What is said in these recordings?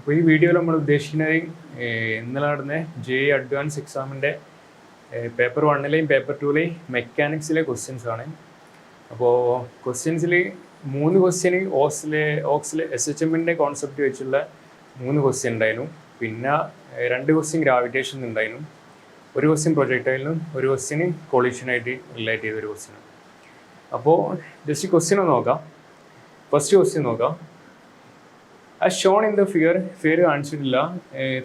അപ്പോൾ ഈ വീഡിയോയിൽ നമ്മൾ ഉദ്ദേശിക്കുന്നത് ഇന്നലെ നടന്ന JEE അഡ്വാൻസ് എക്സാമിൻ്റെ പേപ്പർ 1ലെയും പേപ്പർ 2ലെയും മെക്കാനിക്സിലെ ക്വസ്റ്റ്യൻസ് ആണ്. അപ്പോൾ ക്വസ്റ്റ്യൻസിൽ 3 ക്വസ്റ്റ്യൻ ഓക്സിലെ SHMൻ്റെ കോൺസെപ്റ്റ് വെച്ചുള്ള 3 ക്വസ്റ്റ്യൻ ഉണ്ടായിരുന്നു. പിന്നെ 2 ക്വസ്റ്റ്യൻ ഗ്രാവിറ്റേഷൻ ഉണ്ടായിരുന്നു, 1 ക്വസ്റ്റ്യൻ പ്രൊജക്ടൈലിനും 1 ക്വസ്റ്റ്യൻ കൊളീഷനായിട്ട് റിലേറ്റ് ചെയ്തൊരു ക്വസ്റ്റ്യൻ. അപ്പോൾ ജസ്റ്റ് ക്വസ്റ്റ്യൻ ഒന്ന് നോക്കാം. ഫസ്റ്റ് ക്വസ്റ്റ്യൻ നോക്കാം. As shown in the fear കാണിച്ചിട്ടില്ല.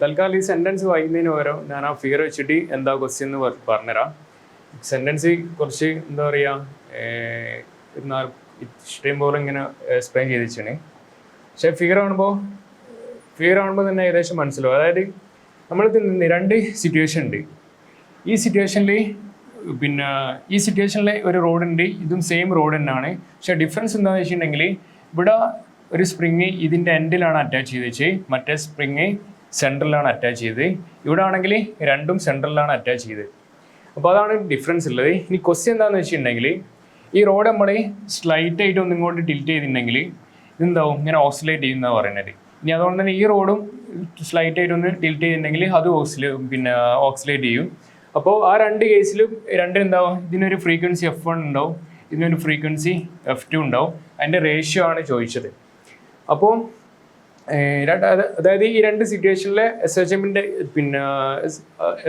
തൽക്കാലം ഈ സെൻറ്റൻസ് വായിക്കുന്നതിന് പകരം ഞാൻ ആ ഫിയർ വെച്ചിട്ട് എന്താ ക്വസ്റ്റ്യൻ എന്ന് പറഞ്ഞുതരാം. സെൻറ്റൻസ് കുറച്ച് എന്താ പറയുക ഇഷ്ടം പോലെ ഇങ്ങനെ എക്സ്പ്ലെയിൻ ചെയ്ത് വെച്ചാണ്. പക്ഷേ ഫിയർ കാണുമ്പോൾ തന്നെ ഏകദേശം മനസ്സിലാവും. അതായത് നമ്മളിത് 2 സിറ്റുവേഷൻ ഉണ്ട്. ഈ സിറ്റുവേഷനിലെ ഒരു റോഡുണ്ട്, ഇതും സെയിം റോഡ് തന്നെയാണ്. പക്ഷേ ഡിഫറൻസ് എന്താണെന്ന് വെച്ചിട്ടുണ്ടെങ്കിൽ ഇവിടെ ഒരു സ്പ്രിങ് ഇതിൻ്റെ എൻഡിലാണ് അറ്റാച്ച് ചെയ്ത് വെച്ച്, മറ്റേ സ്പ്രിങ് സെൻട്രലിലാണ് അറ്റാച്ച് ചെയ്ത്. ഇവിടെ ആണെങ്കിൽ രണ്ടും സെൻട്രലിലാണ് അറ്റാച്ച് ചെയ്ത്. അപ്പോൾ അതാണ് ഡിഫറൻസ് ഉള്ളത്. ഇനി ക്വസ്റ്റ്യൻ എന്താണെന്ന് വെച്ചിട്ടുണ്ടെങ്കിൽ ഈ റോഡ് നമ്മൾ സ്ലൈറ്റ് ആയിട്ട് ഒന്നും ഇങ്ങോട്ട് ടിൽറ്റ് ചെയ്തിട്ടുണ്ടെങ്കിൽ ഇതെന്താവും ഇങ്ങനെ ഓക്സിലേറ്റ് ചെയ്യുന്നതാണ് പറയുന്നത്. ഇനി അതുകൊണ്ട് തന്നെ ഈ റോഡും സ്ലൈറ്റ് ആയിട്ട് ഒന്ന് ടിൽറ്റ് ചെയ്തിട്ടുണ്ടെങ്കിൽ അത് ഓക്സിലേറ്റ് ചെയ്യും. അപ്പോൾ ആ 2 കേസിലും എന്താവും, ഇതിനൊരു ഫ്രീക്വൻസി F1 ഉണ്ടാവും, ഇതിനൊരു ഫ്രീക്വൻസി F2 ഉണ്ടാവും. അതിൻ്റെ റേഷ്യോ ആണ് ചോദിച്ചത്. അപ്പോൾ അതായത് ഈ 2 സിറ്റുവേഷനിലെ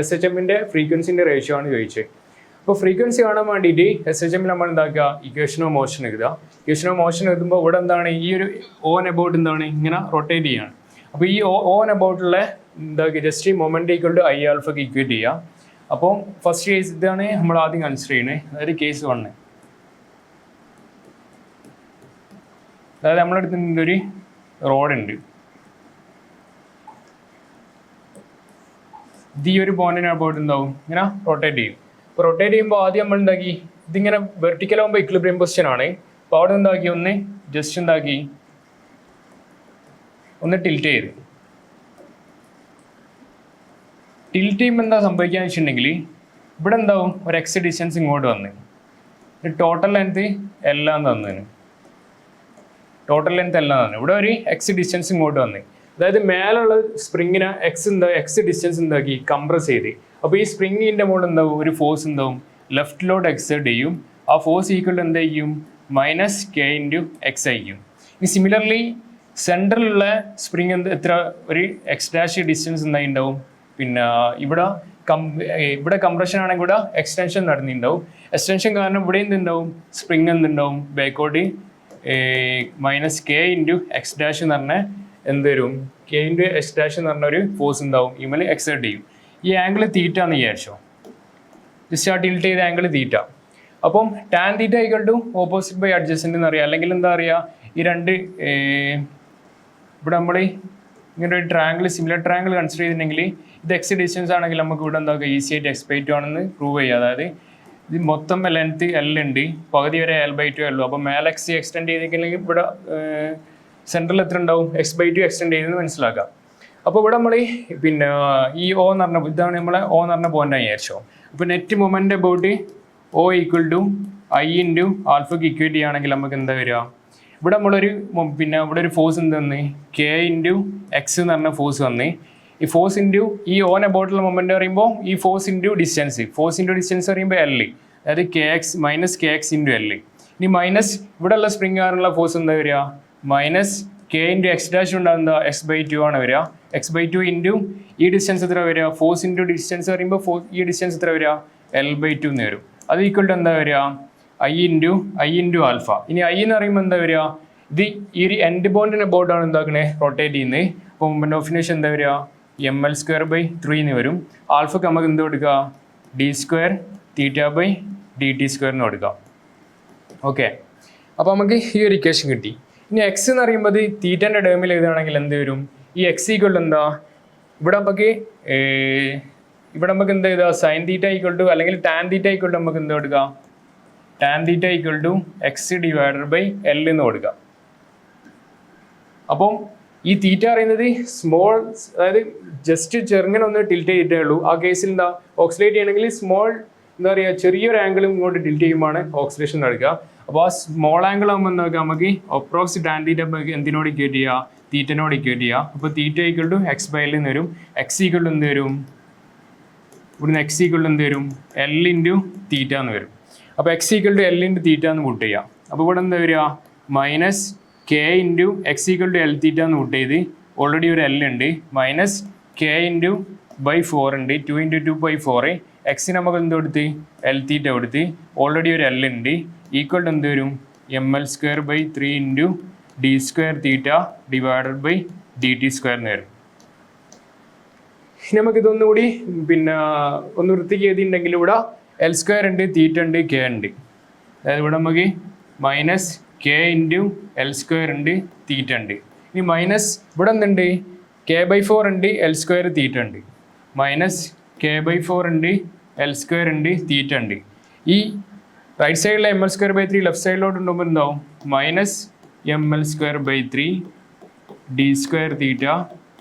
SHMൻ്റെ ഫ്രീക്വൻസിൻ്റെ റേഷ്യോ ആണ് ചോദിച്ചത്. അപ്പോൾ ഫ്രീക്വൻസി കാണാൻ വേണ്ടിയിട്ട് SHMൽ നമ്മൾ എന്താക്കുക, ഇക്വേഷൻ ഓഫ് മോഷൻ എഴുതുക. ഇക്വേഷൻ ഓഫ് മോഷൻ എഴുതുമ്പോൾ ഇവിടെ എന്താണ്, ഈ ഒരു ഓൺ അബൌട്ട് എന്താണ് ഇങ്ങനെ റൊട്ടേറ്റ് ചെയ്യുകയാണ്. അപ്പോൾ ഈ ഓൺ അബൌട്ടുള്ള എന്താക്കുക just moment equal to I ആൽഫക്ക് ഇക്വേറ്റ് ചെയ്യുക. അപ്പോൾ ഫസ്റ്റ് കേസ് ഇതാണ് നമ്മൾ ആദ്യം കൺസിഡർ ചെയ്യുന്നത്, അതായത് കേസ് 1. അതായത് നമ്മളടുത്ത് ഒരു റോഡുണ്ട്, ഇത് ഈ ഒരു പോയിന്റിന് അബൌട്ട് എന്താവും ഇങ്ങനെ റൊട്ടേറ്റ് ചെയ്യും. അപ്പോൾ റൊട്ടേറ്റ് ചെയ്യുമ്പോൾ ആദ്യം നമ്മൾ എന്താക്കി, ഇതിങ്ങനെ വെർട്ടിക്കൽ ആകുമ്പോൾ ഇക്വിലിബ്രിയം പൊസിഷൻ ആണ്. അപ്പോൾ അവിടെ എന്താക്കി ഒന്ന് ടിൽറ്റ് ചെയ്ത്. ടിൽറ്റ് ചെയ്യുമ്പോൾ എന്താ സംഭവിക്കുക വെച്ചിട്ടുണ്ടെങ്കിൽ ഇവിടെ എന്താവും ഒരു എക്സ് ഡിസ്റ്റൻസ് ഇങ്ങോട്ട് വന്ന് ടോട്ടൽ ലെങ്ത് എല്ലാം തന്നതിന് ഇവിടെ ഒരു എക്സ് ഡിസ്റ്റൻസ് ഇങ്ങോട്ട് വന്ന്, അതായത് മേലുള്ള സ്പ്രിങ്ങിനെ എക്സ് ഡിസ്റ്റൻസ് എന്താക്കി കംപ്രസ് ചെയ്ത്. അപ്പോൾ ഈ സ്പ്രിങ്ങിൻ്റെ മുകളിൽ എന്താവും ഒരു ഫോഴ്സ് എന്താവും ലെഫ്റ്റിലോട്ട് എക്സേർട്ട് ചെയ്യും. ആ ഫോഴ്സ് ഈക്വൽ എന്താ ചെയ്യും -K/X ആയിരിക്കും. ഇനി സിമിലർലി സെൻട്രലുള്ള സ്പ്രിങ് എത്ര ഒരു എക്സ് ഡിസ്റ്റൻസ് എന്തായി ഉണ്ടാവും. പിന്നെ ഇവിടെ കംപ്രഷൻ ആണെങ്കിൽ ഇവിടെ എക്സ്റ്റൻഷൻ നടന്നിട്ടുണ്ടാവും. എക്സ്റ്റൻഷൻ കാരണം ഇവിടെ എന്തുണ്ടാവും സ്പ്രിങ് എന്തുണ്ടാവും ബാക്കോട്ട് -K/X എന്ന് പറഞ്ഞ എന്ത് വരും, K/X എന്ന് പറഞ്ഞ ഒരു ഫോഴ്സ് ഉണ്ടാവും, ഇമേൽ എക്സേർട്ട് ചെയ്യും. ഈ ആംഗിൾ തീറ്റ എന്ന് വിചാരിച്ചോ, ജസ്റ്റ് ആ ടിൽറ്റ് ചെയ്ത ആംഗിൾ തീറ്റ. അപ്പം tan theta equal to opposite by adjacent എന്ന് അറിയാം. അല്ലെങ്കിൽ എന്താ പറയുക, ഈ 2 ഇവിടെ നമ്മൾ ഇങ്ങനെ ഒരു സിമിലർ ട്രയാങ്കിൾ കൺസിഡർ ചെയ്തിട്ടുണ്ടെങ്കിൽ ഇത് എക്സ് ഡിസ്റ്റൻസ് ആണെങ്കിൽ നമുക്ക് ഇവിടെ എന്താ ഈസി ആയിട്ട് X/2 ആണെന്ന് പ്രൂവ് ചെയ്യുക. അതായത് ഇത് മൊത്തം ലെങ്ത് L ഉണ്ട്, പകുതി വരെ L/2 ഉള്ളൂ. അപ്പോൾ മേലെ X എക്സ്റ്റെൻഡ് ചെയ്തിട്ടുണ്ടെങ്കിൽ ഇവിടെ സെൻട്രൽ എത്ര ഉണ്ടാവും X/2 എക്സ്റ്റെൻഡ് ചെയ്തെന്ന് മനസ്സിലാക്കാം. അപ്പോൾ ഇവിടെ നമ്മൾ ഈ O എന്ന് പറഞ്ഞ ഇതാണ് നമ്മളെ O എന്ന് പറഞ്ഞ പോയിന്റ് വിചാരിച്ചോ. അപ്പോൾ net moment about O equal to I into ആൽഫക്ക് ഇക്വേറ്റ് ചെയ്യുകയാണെങ്കിൽ നമുക്ക് എന്താ വരിക, ഇവിടെ നമ്മളൊരു ഇവിടെ ഒരു ഫോഴ്സ് എന്ത് വന്ന് K/X എന്ന് പറഞ്ഞ ഫോഴ്സ് വന്ന്, ഈ ഫോഴ്സ് ഇൻറ്റു ഈ ഓൺ അബൌട്ടുള്ള മൊമെൻ്റ് പറയുമ്പോൾ ഈ ഫോഴ്സ് ഇൻറ്റു ഡിസ്റ്റൻസ് പറയുമ്പോൾ L, അതായത് -Kx ഇൻറ്റു L. ഇനി മൈനസ് ഇവിടെയുള്ള സ്പ്രിങ് കാരണമുള്ള ഫോഴ്സ് എന്താ വരിക, -K/X ഉണ്ടാകുന്ന X/2 ആണ് വരിക. X/2 ഇൻറ്റു ഈ ഡിസ്റ്റൻസ് എത്ര വരിക, ഫോഴ്സ് ഇൻറ്റു ഡിസ്റ്റൻസ് പറയുമ്പോൾ ഈ ഡിസ്റ്റൻസ് എത്ര വരിക L/2 എന്ന് വരും. അത് ഈക്വൽ ടു എന്താ വരിക I ഇൻറ്റു ആൽഫ. ഇനി I എന്ന് പറയുമ്പോൾ എന്താ വരിക, ഇത് ഈ ഒരു എൻഡ് പോയിന്റിന് അബൌട്ടാണ് എന്താക്കണേ റൊട്ടേറ്റ് ചെയ്യുന്നത്. അപ്പോൾ മൊമെൻ്റ് ഓഫ് ഇനേഷൻ എന്താ വരിക mL²/3 എന്ന് വരും. ആൽഫക്ക് നമുക്ക് എന്ത് കൊടുക്കുക d²θ/dt² എന്ന് കൊടുക്കുക. ഓക്കെ, അപ്പോൾ നമുക്ക് ഈ ഒരു ഇക്വേഷൻ കിട്ടി. ഇനി X എന്ന് പറയുമ്പോൾ തീറ്റൻ്റെ ടേമിൽ എഴുതുകയാണെങ്കിൽ എന്ത് വരും, ഈ X ഈക്വൽ എന്താ ഇവിടെ നമുക്ക് എന്താ എഴുതുക sin θ ഈക്വൽ ടു അല്ലെങ്കിൽ tan θ ഈക്വൽ ടു നമുക്ക് എന്ത് കൊടുക്കുക tan θ ഈക്വൽ ടു X/L എന്ന് കൊടുക്കുക. അപ്പം ഈ തീറ്റ പറയുന്നത് സ്മോൾ, അതായത് ജസ്റ്റ് ചെറുങ്ങനെ ഒന്ന് ടിൽറ്റ് ചെയ്തിട്ടേ ഉള്ളൂ. ആ കേസിൽ എന്താ ഓക്സിലേറ്റ് ചെയ്യണമെങ്കിൽ സ്മോൾ എന്താ പറയുക ചെറിയൊരു ആംഗിളും ഇങ്ങോട്ട് ടിൽറ്റ് ചെയ്യുമ്പോഴാണ് ഓക്സിലേഷൻ നടക്കുക. അപ്പോൾ ആ സ്മോൾ ആംഗിൾ ആകുമ്പോൾ എന്താ നമുക്ക് അപ്രോക്സ് ടാൻ തീറ്റ എന്തിനോട് ഇക്വേറ്റ് ചെയ്യുക തീറ്റനോട് ഇക്വേറ്റ് ചെയ്യുക. അപ്പോൾ theta equal to X by L എന്ന് വരും. എക്സ് ഈക്വൽ ടു എന്ത് വരും? ഇവിടുന്ന് എക്സ് ഈക്വൽ ടു എന്ത് വരും? എൽ ഇൻറ്റു തീറ്റ എന്ന് വരും. അപ്പോൾ X equal to L into theta എന്ന് കൂട്ട് ചെയ്യുക. അപ്പോൾ ഇവിടെ എന്താ വരിക? Minus K into X equal to L theta എന്ന് കൂട്ട് ചെയ്ത് ഓൾറെഡി ഒരു എൽ ഉണ്ട്, മൈനസ് കെ ഇൻറ്റു ബൈ 4 ഉണ്ട്, 2 ഇൻറ്റു 2 ബൈ 4. എക്സിന് നമുക്ക് എന്ത് കൊടുത്ത്? എൽ തീറ്റ കൊടുത്ത് ഓൾറെഡി ഒരു എൽ ഉണ്ട്, ഈക്വൽ ടു എന്ത് വരും? M L square by 3 into D square theta divided by D T square എന്ന് വരും. ഇനി നമുക്ക് ഇതൊന്നുകൂടി പിന്നെ ഒന്ന് വൃത്തിക്ക് എഴുതിയിട്ടുണ്ടെങ്കിൽ ഇവിടെ എൽ സ്ക്വയർ ഉണ്ട്, തീറ്റ ഉണ്ട്, കെ ഉണ്ട്. അതായത് ഇവിടെ നമുക്ക് minus K into L square ഉണ്ട്, തീറ്റ ഉണ്ട്. ഇനി മൈനസ് ഇവിടെ എന്തുണ്ട്? കെ ബൈ 4 ഉണ്ട്, എൽ സ്ക്വയർ തീറ്റ ഉണ്ട്. മൈനസ് കെ ബൈ 4 ഉണ്ട്, എൽ സ്ക്വയർ ഉണ്ട്, തീറ്റ ഉണ്ട്. ഈ റൈറ്റ് സൈഡിലെ M L square by 3 left സൈഡിലോട്ട് ഉണ്ടാകുമ്പോൾ എന്താവും? Minus M L square by 3 D square theta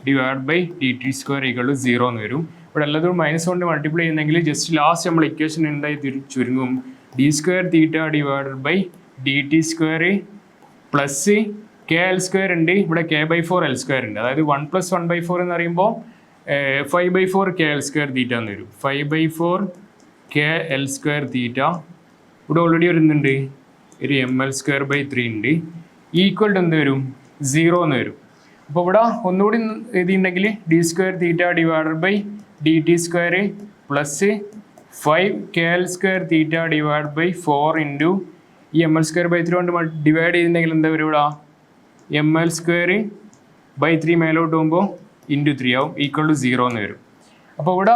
divide by D T square equal to 0 എന്ന് വരും. ഇവിടെ എല്ലാതും മൈനസ് കൊണ്ട് മൾട്ടിപ്ലൈ ചെയ്യുന്നെങ്കിൽ ജസ്റ്റ് ലാസ്റ്റ് നമ്മൾ ഇക്വേഷൻ ഉണ്ടായി ചുരുങ്ങും. D square theta divided by D T square plus K L square ഉണ്ട്, ഇവിടെ കെ ബൈ 4 എൽ സ്ക്വയർ ഉണ്ട്. അതായത് 1 + 1/4 എന്ന് പറയുമ്പോൾ 5/4 കെ എൽ സ്ക്വയർ തീറ്റ എന്ന് വരും. 5/4 കെ എൽ സ്ക്വയർ തീറ്റ ഇവിടെ ഓൾറെഡി ഒരു എന്തുണ്ട്? ഒരു എം എൽ സ്ക്വയർ ബൈ 3 ഉണ്ട്, ഈക്വൽ ടു എന്ത് വരും? 0 എന്ന് വരും. അപ്പോൾ ഇവിടെ ഒന്നുകൂടി എഴുതിയിട്ടുണ്ടെങ്കിൽ D square theta divided by D T square plus 5 K L square theta divide by 4 into ഈ എം എൽ സ്ക്വയർ ബൈ 3 കൊണ്ട് ഡിവൈഡ് ചെയ്തിട്ടുണ്ടെങ്കിൽ എന്താ വരും? ഇവിടെ എം എൽ സ്ക്വയർ ബൈ 3 മേലോട്ട് പോകുമ്പോൾ ഇൻറ്റു 3 ആവും, ഈക്വൽ ടു 0 എന്ന് വരും. അപ്പോൾ ഇവിടെ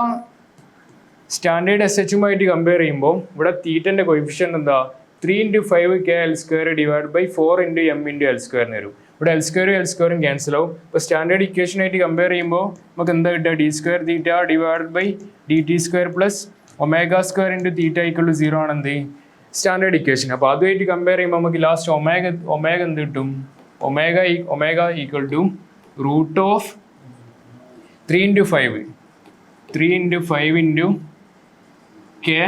സ്റ്റാൻഡേർഡ് എസ് എച്ചുമായിട്ട് കമ്പയർ ചെയ്യുമ്പോൾ ഇവിടെ തീറ്റൻ്റെ കൊയിഫിഷ്യൻ്റ് എന്താ? 3 × 5 K L square divide by 4 into M into L square എന്ന് വരും. ഇവിടെ എൽ സ്ക്വയറും ക്യാൻസൽ ആവും. ഇപ്പോൾ സ്റ്റാൻഡേർഡ് ഇക്വേഷനായിട്ട് കമ്പയർ ചെയ്യുമ്പോൾ നമുക്ക് എന്താ കിട്ടുക? D square theta divide by D T square plus omega square into theta equal to 0 ആണ് എന്ത്? Standard equation. അപ്പോൾ അതുമായിട്ട് കമ്പയർ ചെയ്യുമ്പോൾ നമുക്ക് ലാസ്റ്റ് ഒമേഗ എന്ത് കിട്ടും? Omega equal to root of 3 × 5 into K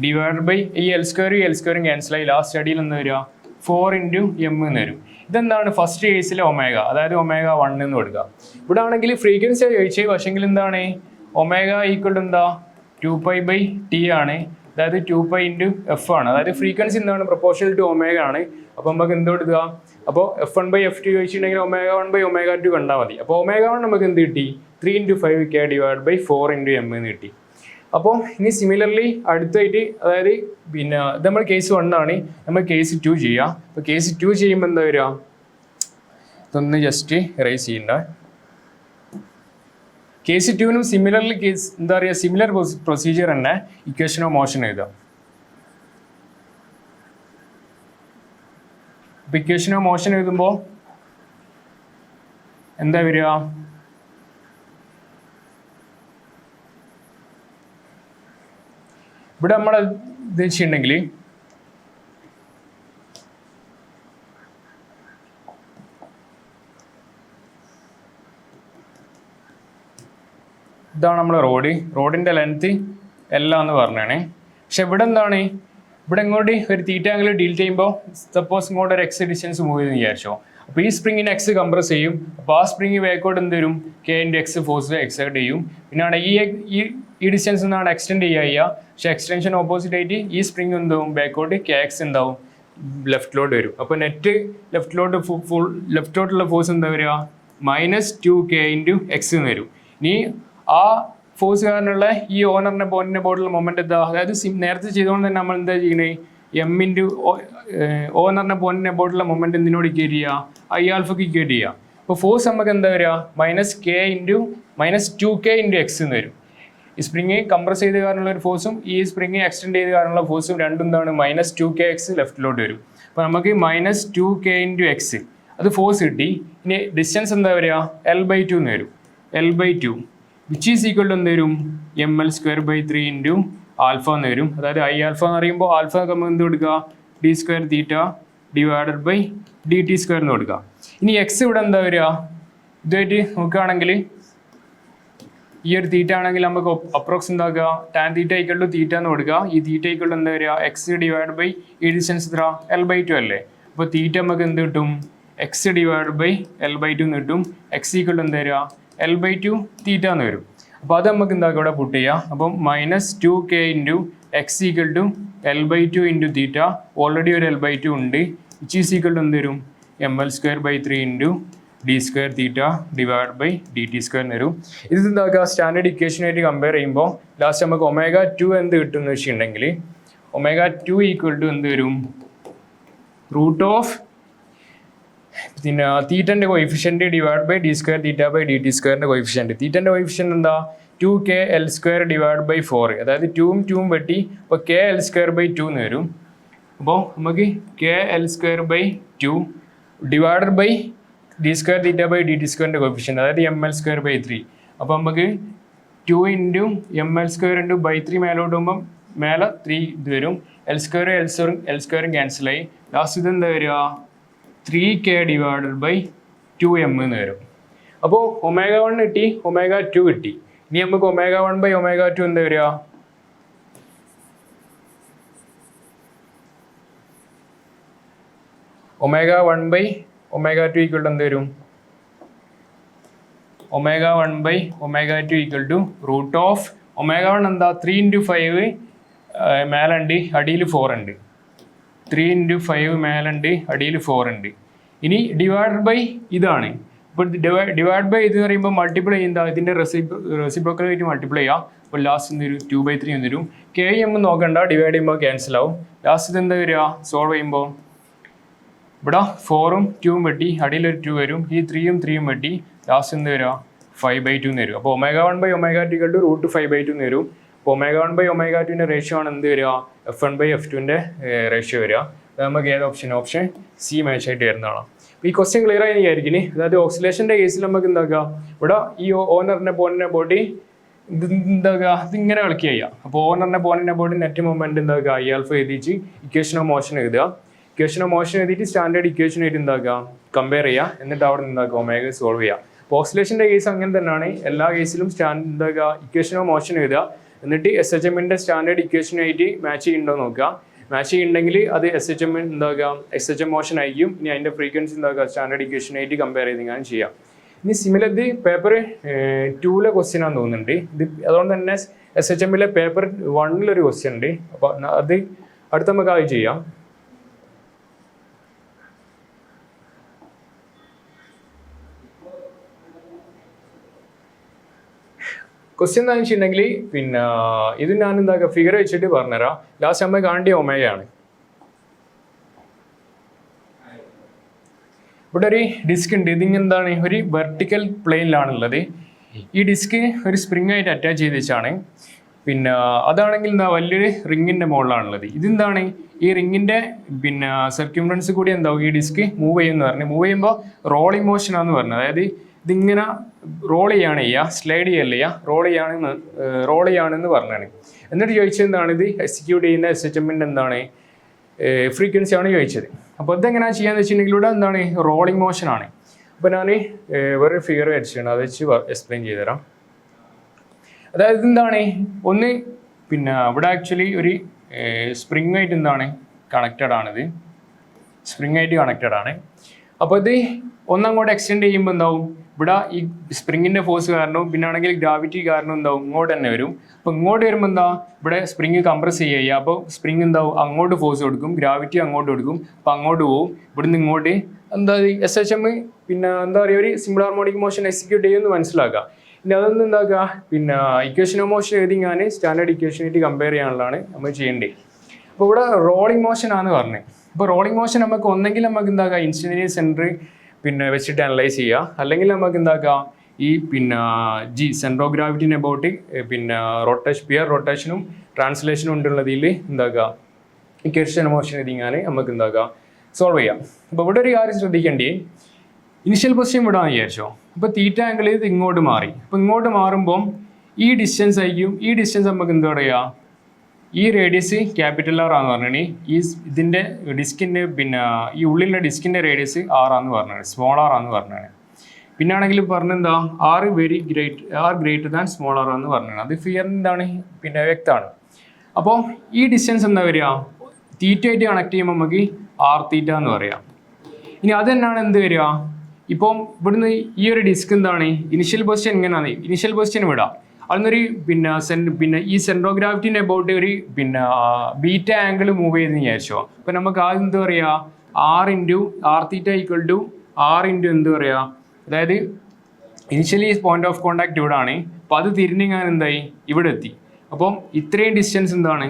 divide by ഈ എൽ സ്ക്വയറും ക്യാൻസലായി ലാസ്റ്റ് അടിയിൽ എന്താ വരിക? 4 ഇൻറ്റു എം എന്ന് വരും. ഇതെന്താണ്? ഫസ്റ്റ് കേസിലെ ഒമേഗ, അതായത് ഒമേഗ 1 എന്ന് കൊടുക്കുക. ഇവിടെ ആണെങ്കിൽ ഫ്രീക്വൻസി ചോദിച്ചത്, പക്ഷെങ്കിൽ എന്താണ്? ഒമേഗ ഈക്വൽ ടു എന്താ? 2π/t ആണ്, അതായത് 2π ഇൻറ്റു എഫ് ആണ്. അതായത് ഫ്രീക്വൻസി എന്താണ്? പ്രൊപ്പോർഷണൽ ടു ഒമേഗ ആണ്. അപ്പോൾ നമുക്ക് എന്ത് കൊടുക്കുക? അപ്പോൾ F1/F2 ചോദിച്ചിട്ടുണ്ടെങ്കിൽ ω1/ω2 കണ്ടാൽ മതി. അപ്പോൾ ω1 നമുക്ക് എന്ത് കിട്ടി? 3 × 5 K divide by 4 into M എന്ന് കിട്ടി. അപ്പോൾ ഇനി സിമിലർലി അടുത്തായിട്ട്, അതായത് പിന്നെ ഇത് നമ്മൾ കേസ് 1 ആണ്, നമ്മൾ കേസ് 2 ചെയ്യുക. അപ്പോൾ കേസ് 2 ചെയ്യുമ്പോൾ എന്താ വരിക? ഇതൊന്ന് ജസ്റ്റ് റൈസ് ചെയ്യണ്ട. കേസ് 2നും സിമിലർലി എന്താ പറയുക? സിമിലർ പ്രൊസീജിയർ തന്നെ, ഇക്വേഷൻ ഓഫ് മോഷൻ എഴുതാം. അപ്പോൾ ഇക്വേഷൻ ഓഫ് മോഷൻ എഴുതുമ്പോൾ എന്താ വരിക? ഇവിടെ നമ്മൾ ഉദ്ദേശിച്ചിട്ടുണ്ടെങ്കിൽ ഇതാണ് നമ്മുടെ റോഡിൻ്റെ ലെങ്ത്ത് എല്ലാം എന്ന് പറഞ്ഞാണ്. പക്ഷെ ഇവിടെ എന്താണ്? ഇവിടെ ഇങ്ങോട്ട് ഒരു തീറ്റ ആംഗിൾ ഡീൽ ചെയ്യുമ്പോൾ സപ്പോസ് ഇങ്ങോട്ട് ഒരു എക്സ് ഡിസ്റ്റൻസ് മൂവ് ചെയ്തെന്ന് വിചാരിച്ചോ. അപ്പോൾ ഈ സ്പ്രിങ്ങിന് എക്സ് കംപ്രസ് ചെയ്യും. അപ്പോൾ ആ സ്പ്രിങ് ബാക്കോട്ട് എന്ത് വരും? K into X force exert ചെയ്യും. പിന്നെയാണ് ഈ ഡിസ്റ്റൻസ് എന്നാണ് എക്സ്റ്റെൻഡ് ചെയ്യുക. പക്ഷെ എക്സ്റ്റൻഷൻ ഓപ്പോസിറ്റ് ആയിട്ട് ഈ സ്പ്രിങ് എന്താവും? ബാക്കോട്ട് കെ എക്സ് ഉണ്ടാവും, ലെഫ്റ്റിലോട്ട് വരും. അപ്പോൾ നെറ്റ് ലെഫ്റ്റിലോട്ടുള്ള ഫോഴ്സ് എന്താ വരിക? -2k ഇൻറ്റു എക്സ് എന്ന് വരും. ഇനി ആ ഫോഴ്സ് കാരണമുള്ള ഈ ഓനറിൻ്റെ ബോർഡിലുള്ള മൊമെൻ്റ് എന്താ? അതായത് നേരത്തെ ചെയ്തുകൊണ്ട് തന്നെ നമ്മൾ എന്താ ചെയ്യുന്നത്? എം ഇൻറ്റു ഓനറിൻ്റെ പോയിന്റിൻ്റെ ബോർഡിലുള്ള മൊമെൻ്റ് എന്തിനോട് ഇക്വേറ്റ് ചെയ്യുക? ഐ ആൽഫക്ക് ഇക്വേറ്റ് ചെയ്യുക. അപ്പോൾ ഫോഴ്സ് നമുക്ക് എന്താ വരിക? -2k ഇൻറ്റു എക്സ് എന്ന് വരും. ഈ സ്പ്രിങ് കംപ്രസ് ചെയ്ത് കാരണമുള്ള ഒരു ഫോഴ്സും ഈ സ്പ്രിങ് എക്സ്റ്റെൻഡ് ചെയ്ത് കാരണമുള്ള ഫോഴ്സും രണ്ടും എന്താണ്? -2kx ലെഫ്റ്റിലോട്ട് വരും. അപ്പോൾ നമുക്ക് -2k ഇൻറ്റു എക്സ് അത് ഫോഴ്സ് കിട്ടി. ഇനി ഡിസ്റ്റൻസ് എന്താ വരിക? L/2 എന്ന് വരും. L/2 which is equal to എന്ത് വരും? mL²/3 ഇൻറ്റു ആൽഫ എന്ന് വരും. അതായത് ഐ ആൽഫ എന്ന് പറയുമ്പോൾ ആൽഫ നമുക്ക് എന്ത് കൊടുക്കുക? d² theta divided by dt² എന്ന് കൊടുക്കുക. ഇനി എക്സ് ഇവിടെ എന്താ വരിക? ഇതായിട്ട് നോക്കുകയാണെങ്കിൽ ഈ ഒരു തീറ്റ ആണെങ്കിൽ നമുക്ക് അപ്രോക്സ് എന്താക്കുക? tan theta equal to theta എന്ന് കൊടുക്കുക. ഈ തീറ്റ ഈക്വൽ ടു എന്താ വരിക? എക്സ് ഡിവൈഡ് ബൈ ഈ ഡിസ്റ്റൻസ് എത്ര? L/2 അല്ലേ. അപ്പോൾ തീറ്റ നമുക്ക് എന്ത് കിട്ടും? X divide by L by two എന്ന് കിട്ടും. എക്സ് ഈക്വൽ എന്താ വരിക എൽ ബൈ ടു തീറ്റ എന്ന് വരും. അപ്പോൾ അത് നമുക്ക് എന്താക്കുക ഇവിടെ പുട്ട് ചെയ്യാം. അപ്പം -2k into X equal to L by two into theta, already ഒരു എൽ ബൈ ടു ഉണ്ട്, വിച്ച് ഈസ് ഈക്വൽ ടു എന്ത് വരും ml²/3 into d² theta divide by dt² എന്ന് വരും. ഇത് എന്താക്കുക സ്റ്റാൻഡേർഡ് ഇക്വേഷനായിട്ട് കമ്പയർ ചെയ്യുമ്പോൾ ലാസ്റ്റ് നമുക്ക് ω2 എന്ത് കിട്ടും എന്ന് വെച്ചിട്ടുണ്ടെങ്കിൽ ω2 ഈക്വൽ ടു എന്ത് വരും റൂട്ട് ഓഫ് പിന്നെ തീറ്റൻ്റെ coefficient divide by d² theta by dt²ൻ്റെ കോയിഫിഷ്യൻറ്റ്. തീറ്റൻ്റെ കോയിഫിഷ്യൻറ്റ് എന്താ 2kl² ഡിവൈഡ് ബൈ 4, അതായത് 2ഉം 2ഉം വെട്ടി അപ്പോൾ kl²/2 എന്ന് വരും. അപ്പോൾ നമുക്ക് kl²/2 divided by d² theta by dt²ൻ്റെ കോയിഫിഷ്യൻറ്റ്, അതായത് ml²/3. അപ്പോൾ നമുക്ക് 2 ഇൻറ്റു ml² ഇൻറ്റു ബൈ 3 മേലോട്ട് പോകുമ്പം മേലെ 3 ഇത് വരും. l² ക്യാൻസലായി. ലാസ്റ്റ് ഇത് എന്താ വരിക 3k ഡിവൈഡഡ് ബൈ 2m എന്ന് വരും. അപ്പോൾ ω1 കിട്ടി, ω2 കിട്ടി. ഇനി നമുക്ക് ω1/ω2 എന്താ വരിക ω1/ω2 ഈക്വൽ ടു എന്ത് വരും ω1/ω2 ഈക്വൽ ടു റൂട്ട് ഓഫ് ω1 എന്താ 3 ഇൻറ്റു 5 മേലുണ്ട് അടിയിൽ 4 ഉണ്ട്, 3 ഇൻറ്റു 5 മേലുണ്ട് അടിയിൽ 4 ഉണ്ട്. ഇനി ഡിവൈഡ് ബൈ ഇതാണ്. ഇപ്പോൾ ഡിവൈഡ് ബൈ ഇത് പറയുമ്പോൾ മൾട്ടിപ്ലൈ ചെയ്യുന്ന ഇതിൻ്റെ റെസിപ്രോക്കലായിട്ട് മൾട്ടിപ്ലൈ ചെയ്യാം. അപ്പോൾ ലാസ്റ്റ് എന്ത് വരും 2/3 എന്ന് വരും. km നോക്കണ്ട, ഡിവൈഡ് ചെയ്യുമ്പോൾ ക്യാൻസൽ ആവും. ലാസ്റ്റ് ഇത് എന്താ വരിക സോൾവ് ചെയ്യുമ്പോൾ ഇവിടെ 4ഉം 2ഉം വെട്ടി അടിയിലൊരു 2 വരും, ഈ 3ഉം 3ഉം വെട്ടി ലാസ്റ്റ് എന്ത് വരിക 5/2 എന്ന് വരും. അപ്പോൾ ω1/ω2 ഈക്വൽ ടു റൂട്ട് 5/2 എന്ന് വരും. അപ്പോൾ ω1/ω2ൻ്റെ റേഷ്യോ ആണ് എന്ത് വരിക f1/f2ൻ്റെ റേഷ്യോ വരിക. അത് നമുക്ക് ഏത് ഓപ്ഷൻ സി മാച്ച് ആയിട്ട് വരുന്നതാണ്. അപ്പോൾ ഈ ക്വസ്റ്റ്യൻ ക്ലിയർ ആയി വിചാരിക്കിനി. അതായത് ഓക്സിലേഷൻ്റെ കേസിൽ നമുക്ക് എന്താക്കുക ഇവിടെ ഈ ഓണറിൻ്റെ പോയിന്റിൻ്റെ ബോഡി ഇത് എന്താക്കുക ഇതിങ്ങനെ കളിക്കുക ചെയ്യുക. അപ്പോൾ ഓണറിൻ്റെ പോയിന്റിൻ്റെ ബോഡി നെറ്റ് മൊമെൻറ്റ് എന്താക്കുക I α എഴുതിച്ച് ഇക്വേഷൻ ഓഫ് മോഷൻ എഴുതുക. ഇക്വേഷൻ ഓഫ് മോഷൻ എഴുതിയിട്ട് സ്റ്റാൻഡേർഡ് ഇക്വേഷനായിട്ട് എന്താക്കുക കമ്പയർ ചെയ്യുക. എന്നിട്ട് അവിടെ എന്താക്കുക ഒമേഗ സോൾവ് ചെയ്യുക. അപ്പോൾ ഓക്സിലേഷൻ്റെ കേസ് അങ്ങനെ തന്നെയാണ്. എല്ലാ കേസിലും എന്താക്കുക ഇക്വേഷൻ ഓഫ് മോഷൻ എഴുതുക. എന്നിട്ട് SHMൻ്റെ സ്റ്റാൻഡേർഡ് ഇക്വേഷനായിട്ട് മാച്ച് ചെയ്യുന്നുണ്ടോ നോക്കുക. മാച്ച് ചെയ്യുന്നുണ്ടെങ്കിൽ അത് SHM എന്താക്കുക SHM മോഷൻ ആയിരിക്കും. ഇനി അതിൻ്റെ ഫ്രീക്വൻസി എന്താക്കുക സ്റ്റാൻഡേർഡ് ഇക്വേഷനായിട്ട് കമ്പയർ ചെയ്തെങ്കിലും ചെയ്യാം. ഇനി സിമിലർ പേപ്പർ 2 ക്വസ്റ്റ്യൻ ആണെന്ന് തോന്നുന്നുണ്ട്. ഇത് അതുകൊണ്ട് തന്നെ SHMലെ പേപ്പർ 1 ക്വസ്റ്റ്യൻ ഉണ്ട്. അപ്പോൾ അത് അടുത്ത നമുക്ക് അത് ചെയ്യാം. ക്വസ്റ്റ്യൻ എന്താണെന്ന് വെച്ചിട്ടുണ്ടെങ്കിൽ പിന്നെ ഇത് ഞാൻ എന്താക്കുക ഫിഗർ വെച്ചിട്ട് പറഞ്ഞുതരാം. ലാസ്റ്റ് നമ്മൾ കാണേണ്ട ഒമേഗയാണ്. ഇവിടെ ഒരു ഡിസ്ക് ഉണ്ട്. ഇതിങ്ങെന്താണ് ഒരു വെർട്ടിക്കൽ പ്ലെയിനിലാണുള്ളത്. ഈ ഡിസ്ക് ഒരു സ്പ്രിങ് ആയിട്ട് അറ്റാച്ച് ചെയ്ത് വെച്ചാണ്. പിന്നെ അതാണെങ്കിൽ എന്താ വലിയൊരു റിങ്ങിൻ്റെ മുകളിലാണുള്ളത്. ഇതെന്താണ് ഈ റിങ്ങിൻ്റെ പിന്നെ സർക്യൂംഫറൻസ് കൂടി എന്താവും ഈ ഡിസ്ക് മൂവ് ചെയ്യുമെന്ന് പറഞ്ഞു. മൂവ് ചെയ്യുമ്പോൾ റോളിംഗ് മോഷനാണെന്ന് പറഞ്ഞു. അതായത് ഇതിങ്ങനെ റോൾ ചെയ്യുക, സ്ലൈഡ് ചെയ്യല്ല ചെയ്യുക, റോൾ ചെയ്യാണെന്ന് പറഞ്ഞാണ്. എന്നിട്ട് ചോദിച്ചത് എന്താണ് ഇത് എക്സിക്യൂട്ട് ചെയ്യുന്ന SHMൻ്റെ എന്താണ് ഫ്രീക്വൻസിയാണ് ചോദിച്ചത്. അപ്പോൾ ഇതെങ്ങനെയാണ് ചെയ്യാന്ന് വെച്ചിട്ടുണ്ടെങ്കിൽ ഇവിടെ എന്താണ് റോളിംഗ് മോഷനാണ്. അപ്പോൾ ഞാൻ വേറെ ഫിഗർ വരച്ചിട്ടുണ്ട്, അത് വെച്ച് എക്സ്പ്ലെയിൻ ചെയ്തുതരാം. അതായത് എന്താണ് ഒന്ന് പിന്നെ ഇവിടെ ആക്ച്വലി ഒരു സ്പ്രിങ് ആയിട്ട് എന്താണ് കണക്റ്റഡ് ആണിത്, സ്പ്രിങ് ആയിട്ട് കണക്റ്റഡ് ആണ്. അപ്പോൾ ഇത് ഒന്നങ്ങോട്ട് എക്സ്റ്റെൻഡ് ചെയ്യുമ്പോൾ എന്താവും ഇവിടെ ഈ സ്പ്രിങ്ങിൻ്റെ ഫോഴ്സ് കാരണവും പിന്നെ ആണെങ്കിൽ ഗ്രാവിറ്റി കാരണം എന്താവും ഇങ്ങോട്ട് തന്നെ വരും. അപ്പോൾ ഇങ്ങോട്ട് വരുമ്പോൾ എന്താ ഇവിടെ സ്പ്രിങ് കംപ്രസ് ചെയ്യുക. അപ്പോൾ സ്പ്രിങ് എന്താവും അങ്ങോട്ട് ഫോഴ്സ് കൊടുക്കും, ഗ്രാവിറ്റി അങ്ങോട്ട് കൊടുക്കും. അപ്പോൾ അങ്ങോട്ട് പോകും. ഇവിടുന്ന് ഇങ്ങോട്ട് എന്താ SHM പിന്നെ എന്താ പറയുക ഒരു സിമ്പിൾ ഹാർമോണിക് മോഷൻ എക്സിക്യൂട്ട് ചെയ്യുമെന്ന് മനസ്സിലാക്കുക. ഇനി അതൊന്നും എന്താക്കുക പിന്നെ ഇക്വേഷൻ ഓഫ് മോഷൻ എഴുതി ഞാൻ സ്റ്റാൻഡേർഡ് ഇക്വേഷനായിട്ട് കമ്പയർ ചെയ്യാനുള്ളതാണ് നമ്മൾ ചെയ്യേണ്ടത്. അപ്പോൾ ഇവിടെ റോളിംഗ് മോഷൻ ആണ് പറഞ്ഞത്. അപ്പോൾ റോളിംഗ് മോഷൻ നമുക്ക് ഒന്നെങ്കിൽ നമുക്ക് എന്താക്കുക ഇൻസ്റ്റന്റേനിയസ് സെൻറ്റർ പിന്നെ വെച്ചിട്ട് അനലൈസ് ചെയ്യുക, അല്ലെങ്കിൽ നമുക്ക് എന്താക്കുക ഈ പിന്നെ സെൻറ്റർ ഓഫ് ഗ്രാവിറ്റിനെ അബൌട്ട് പിന്നെ പിയർ റൊട്ടേഷനും ട്രാൻസ്ലേഷനും ഉണ്ടുള്ളതിൽ എന്താക്കുക ഇക്വേഷൻ ഓഫ് മോഷൻ എഴുതിയാൽ നമുക്ക് എന്താക്കുക സോൾവ് ചെയ്യാം. അപ്പോൾ ഇവിടെ ഒരു കാര്യം ശ്രദ്ധിക്കേണ്ടേ, ഇനിഷ്യൽ പൊസിഷൻ വിടാമെന്ന് വിചാരിച്ചോ. അപ്പോൾ തീറ്റ ആംഗിൾ ഇത് ഇങ്ങോട്ട് മാറി. അപ്പോൾ ഇങ്ങോട്ട് മാറുമ്പം ഈ ഡിസ്റ്റൻസ് ആയിരിക്കും. ഈ ഡിസ്റ്റൻസ് നമുക്ക് എന്താ പറയുക ഈ റേഡിയസ് ക്യാപിറ്റൽ R ആണെന്ന് പറഞ്ഞാൽ ഈ ഇതിൻ്റെ ഡിസ്കിൻ്റെ പിന്നെ ഈ ഉള്ളിലുള്ള ഡിസ്കിൻ്റെ റേഡിയസ് R ആണെന്ന് പറഞ്ഞാണ്, സ്മോൾ R ആണെന്ന് പറഞ്ഞാണ്. പിന്നെ ആണെങ്കിൽ പറഞ്ഞെന്താ R greater than small R ആണെന്ന് പറഞ്ഞാണ്. അത് ഫിയറിൻ്റെ എന്താണ് പിന്നെ വ്യക്തമാണ്. അപ്പോൾ ഈ ഡിസ്റ്റൻസ് എന്താ വരിക തീറ്റ ആയിട്ട് കണക്ട് ചെയ്യുമ്പോൾ നമുക്ക് R തീറ്റ എന്ന് പറയാം. ഇനി അത് തന്നെയാണ് എന്ത് വരിക, ഇപ്പം ഇവിടുന്ന് ഈ ഒരു ഡിസ്ക് എന്താണ് ഇനിഷ്യൽ പൊസിഷൻ എങ്ങനെയാണ്, ഇനിഷ്യൽ പൊസിഷൻ വിടാം അതൊന്നൊരു പിന്നെ ഈ സെൻട്രോ ഗ്രാവിറ്റിൻ്റെ അബൌട്ട് ഒരു ബീറ്റ ആംഗിൾ മൂവ് ചെയ്തെന്ന് വിചാരിച്ചോ. അപ്പം നമുക്ക് ആദ്യം എന്താ പറയുക, r/r θ = r എന്ത് പറയുക, അതായത് ഇനിഷ്യലി പോയിന്റ് ഓഫ് കോണ്ടാക്ട് ഇവിടെ ആണ്. അപ്പോൾ അത് തിരിഞ്ഞാൽ എന്തായി ഇവിടെ എത്തി. അപ്പം ഇത്രയും ഡിസ്റ്റൻസ് എന്താണ്,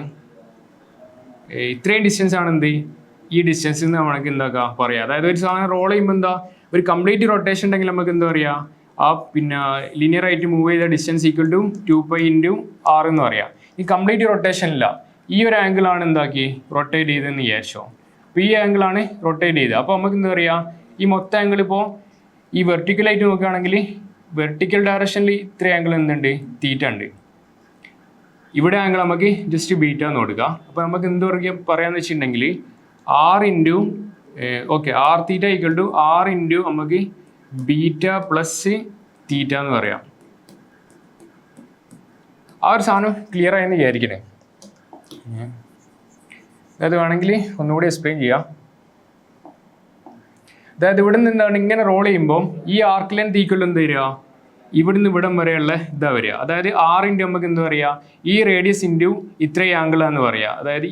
ഇത്രയും ഡിസ്റ്റൻസ് ആണ് എന്ത് ഈ ഡിസ്റ്റൻസിൽ നിന്ന് നമുക്ക് എന്താക്കാം പറയാം. അതായത് ഒരു സാധനം റോൾ ചെയ്യുമ്പോൾ എന്താ ഒരു കംപ്ലീറ്റ് റൊട്ടേഷൻ ഉണ്ടെങ്കിൽ നമുക്ക് എന്താ പറയുക, ആ പിന്നെ ലീനിയർ ആയിട്ട് മൂവ് ചെയ്ത ഡിസ്റ്റൻസ് = 2π × r എന്ന് പറയാം. ഈ കംപ്ലീറ്റ് റൊട്ടേഷൻ ഇല്ല, ഈ ഒരു ആംഗിളാണ് എന്താക്കി റൊട്ടേറ്റ് ചെയ്തതെന്ന് വിചാരിച്ചോ. അപ്പോൾ ഈ ആംഗിളാണ് റൊട്ടേറ്റ് ചെയ്തത്. അപ്പോൾ നമുക്ക് എന്താ പറയുക, ഈ മൊത്തം ആംഗിൾ ഇപ്പോൾ ഈ വെർട്ടിക്കലായിട്ട് നോക്കുകയാണെങ്കിൽ വെർട്ടിക്കൽ ഡയറക്ഷനിൽ ഇത്ര ആംഗിൾ എന്തുണ്ട്, തീറ്റ ഉണ്ട്. ഇവിടെ ആംഗിൾ നമുക്ക് ജസ്റ്റ് ബീറ്റ എന്ന് കൊടുക്കുക. അപ്പോൾ നമുക്ക് എന്ത് പറയാന്ന് വെച്ചിട്ടുണ്ടെങ്കിൽ r θ = r നമുക്ക് ബീറ്റ പ്ലസ് തീറ്റ എന്ന് പറയാം. ആ ഒരു സാധനം ക്ലിയർ ആയെന്ന് വിചാരിക്കണേ. അതായത് വേണമെങ്കിൽ ഒന്നുകൂടി എക്സ്പ്ലെയിൻ ചെയ്യാം. അതായത് ഇവിടെ നിന്ന് എന്താണ് ഇങ്ങനെ റോൾ ചെയ്യുമ്പോൾ ഈ ആർക്ക് ലെങ്ത് ഈക്വൽ എന്ത് വരിക, ഇവിടുന്ന് ഇവിടം വരെയുള്ള ഇതാ വരിക. അതായത് r നമുക്ക് എന്താ പറയുക, ഈ റേഡിയസ് ഇത്രയും ആംഗിളാന്ന് പറയുക. അതായത്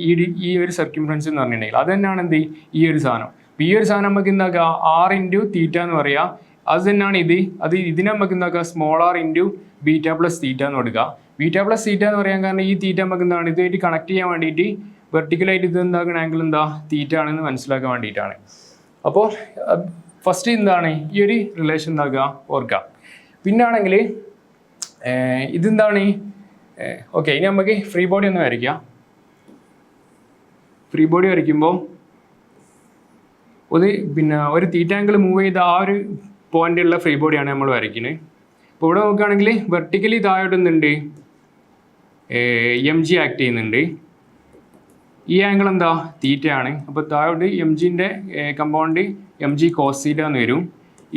ഈ ഒരു സർക്യൂംഫറൻസ് എന്ന് പറഞ്ഞിട്ടുണ്ടെങ്കിൽ അത് തന്നെയാണ് എന്ത് ഈ ഒരു സാധനം. അപ്പോൾ ഈ ഒരു സാധനം നമുക്ക് എന്താക്കുക r × θ എന്ന് പറയുക. അത് തന്നെയാണ് ഇതിനെ നമുക്ക് എന്താക്കുക r × ബീറ്റ പ്ലസ് തീറ്റ എന്ന് കൊടുക്കുക. ബീറ്റ പ്ലസ് തീറ്റ എന്ന് പറയാൻ കാരണം ഈ തീറ്റ നമുക്ക് എന്താണ് ഇതായിട്ട് കണക്ട് ചെയ്യാൻ വേണ്ടിയിട്ട് വെർട്ടിക്കലായിട്ട് ഇത് എന്താക്കുന്ന ആംഗിൾ എന്താ തീറ്റ ആണെന്ന് മനസ്സിലാക്കാൻ വേണ്ടിയിട്ടാണ്. അപ്പോൾ ഫസ്റ്റ് എന്താണ് ഈ ഒരു റിലേഷൻ എന്താക്കുക ഓർക്കാം. പിന്നാണെങ്കിൽ ഇതെന്താണ് ഓക്കെ. ഇനി നമുക്ക് ഫ്രീ ബോഡി ഒന്ന് വരയ്ക്കാം. ഫ്രീ ബോഡി വരയ്ക്കുമ്പോൾ ഒരു തീറ്റ ആംഗിൾ മൂവ് ചെയ്ത ആ ഒരു പോയിന്റുള്ള ഫ്രീ ബോഡിയാണ് നമ്മൾ വരയ്ക്കുന്നത്. അപ്പോൾ ഇവിടെ നോക്കുകയാണെങ്കിൽ വെർട്ടിക്കലി താഴോട്ട് എന്തുണ്ട് mg ആക്ട് ചെയ്യുന്നുണ്ട്. ഈ ആംഗിൾ എന്താ തീറ്റയാണ്. അപ്പോൾ താഴോട്ട് mgൻ്റെ കമ്പൗണ്ട് mg cos θ എന്ന് വരും.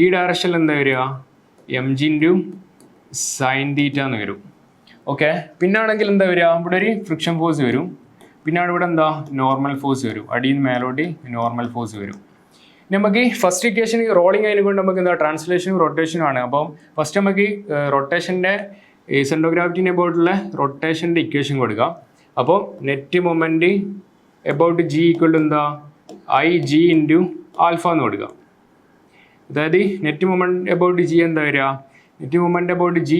ഈ ഡയറക്ഷനിൽ എന്താ വരിക mg × sin θ എന്ന് വരും. ഓക്കെ. പിന്നാണെങ്കിൽ എന്താ വരിക, ഇവിടെ ഒരു ഫ്രിക്ഷൻ ഫോഴ്സ് വരും. പിന്നാണ് ഇവിടെ എന്താ നോർമൽ ഫോഴ്സ് വരും. അടിയിൽ നിന്ന് മേലോട്ട് നോർമൽ ഫോഴ്സ് വരും. നമുക്ക് ഫസ്റ്റ് ഇക്വേഷൻ റോളിംഗ് ആയതുകൊണ്ട് നമുക്ക് എന്താ ട്രാൻസ്ലേഷനും റൊട്ടേഷനും ആണ്. അപ്പം ഫസ്റ്റ് നമുക്ക് റൊട്ടേഷൻ്റെ സെൻട്രോ ഗ്രാവിറ്റിൻ്റെ അബൌട്ടുള്ള റൊട്ടേഷൻ്റെ ഇക്വേഷൻ കൊടുക്കാം. അപ്പോൾ നെറ്റ് മൊമെൻറ്റ് അബൌട്ട് g = എന്താ IG × ആൽഫ എന്ന് കൊടുക്കുക. അതായത് നെറ്റ് മൊമെൻറ്റ് അബൌട്ട് g എന്താ വരിക, net moment about g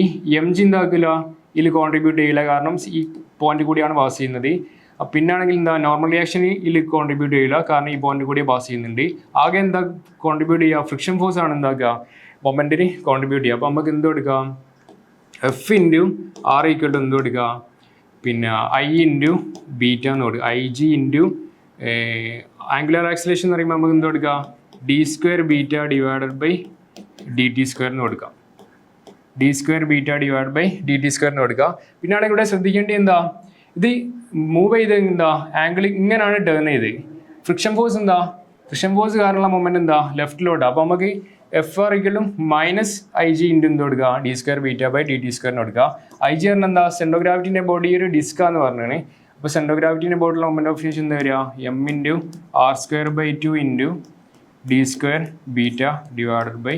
mg എന്താക്കില്ല ഇതിൽ കോൺട്രിബ്യൂട്ട് ചെയ്യില്ല, കാരണം ഈ പോയിന്റ് കൂടിയാണ് പാസ് ചെയ്യുന്നത്. പിന്നാണെങ്കിൽ എന്താ നോർമൽ റിയാക്ഷന് ഇതിൽ കോൺട്രിബ്യൂട്ട് ചെയ്യില്ല, കാരണം ഈ പോയിന്റ് കൂടി പാസ് ചെയ്യുന്നുണ്ട്. ആകെ എന്താ കോൺട്രിബ്യൂട്ട് ചെയ്യുക, ഫ്രിക്ഷൻ ഫോഴ്സ് ആണ് എന്താക്കുക മൊമെൻറ്റിന് കോൺട്രിബ്യൂട്ട് ചെയ്യുക. അപ്പോൾ നമുക്ക് എന്ത് കൊടുക്കാം F × r = എന്ത് കൊടുക്കുക, പിന്നെ I × ബീറ്റ എന്ന് കൊടുക്കുക. IG × ആംഗുലർ ആക്സിലേഷൻ എന്ന് പറയുമ്പോൾ നമുക്ക് എന്ത് കൊടുക്കുക d² β / dt² എന്ന് കൊടുക്കാം. d² β / dt² എന്ന് കൊടുക്കുക. പിന്നാണെങ്കിൽ ഇവിടെ ശ്രദ്ധിക്കേണ്ടത് എന്താ, ഇത് മൂവ് ചെയ്ത് എന്താ ആംഗിൾ ഇങ്ങനെയാണ് ടേൺ ചെയ്ത്. ഫ്രിക്ഷൻ ഫോഴ്സ് എന്താ, ഫ്രിക്ഷൻ ഫോഴ്സ് കാരണമുള്ള മൊമെന്റ് എന്താ ലെഫ്റ്റിലോട്ട്. അപ്പോൾ നമുക്ക് FR = -IG × എന്ത് കൊടുക്കുക d² β / dt² എന്ന് കൊടുക്കുക. IG പറഞ്ഞാൽ എന്താ സെൻട്രോ ഗ്രാവിറ്റിൻ്റെ ബോഡി ഒരു ഡിസ്കാന്ന് പറഞ്ഞാണ്. അപ്പോൾ സെൻട്രോ ഗ്രാവിറ്റിൻ്റെ ബോഡിയുള്ള മൊമെന്റ് ഓഫ് ഇനേർഷ്യ എന്താ വരിക m × r² / 2 × d² β /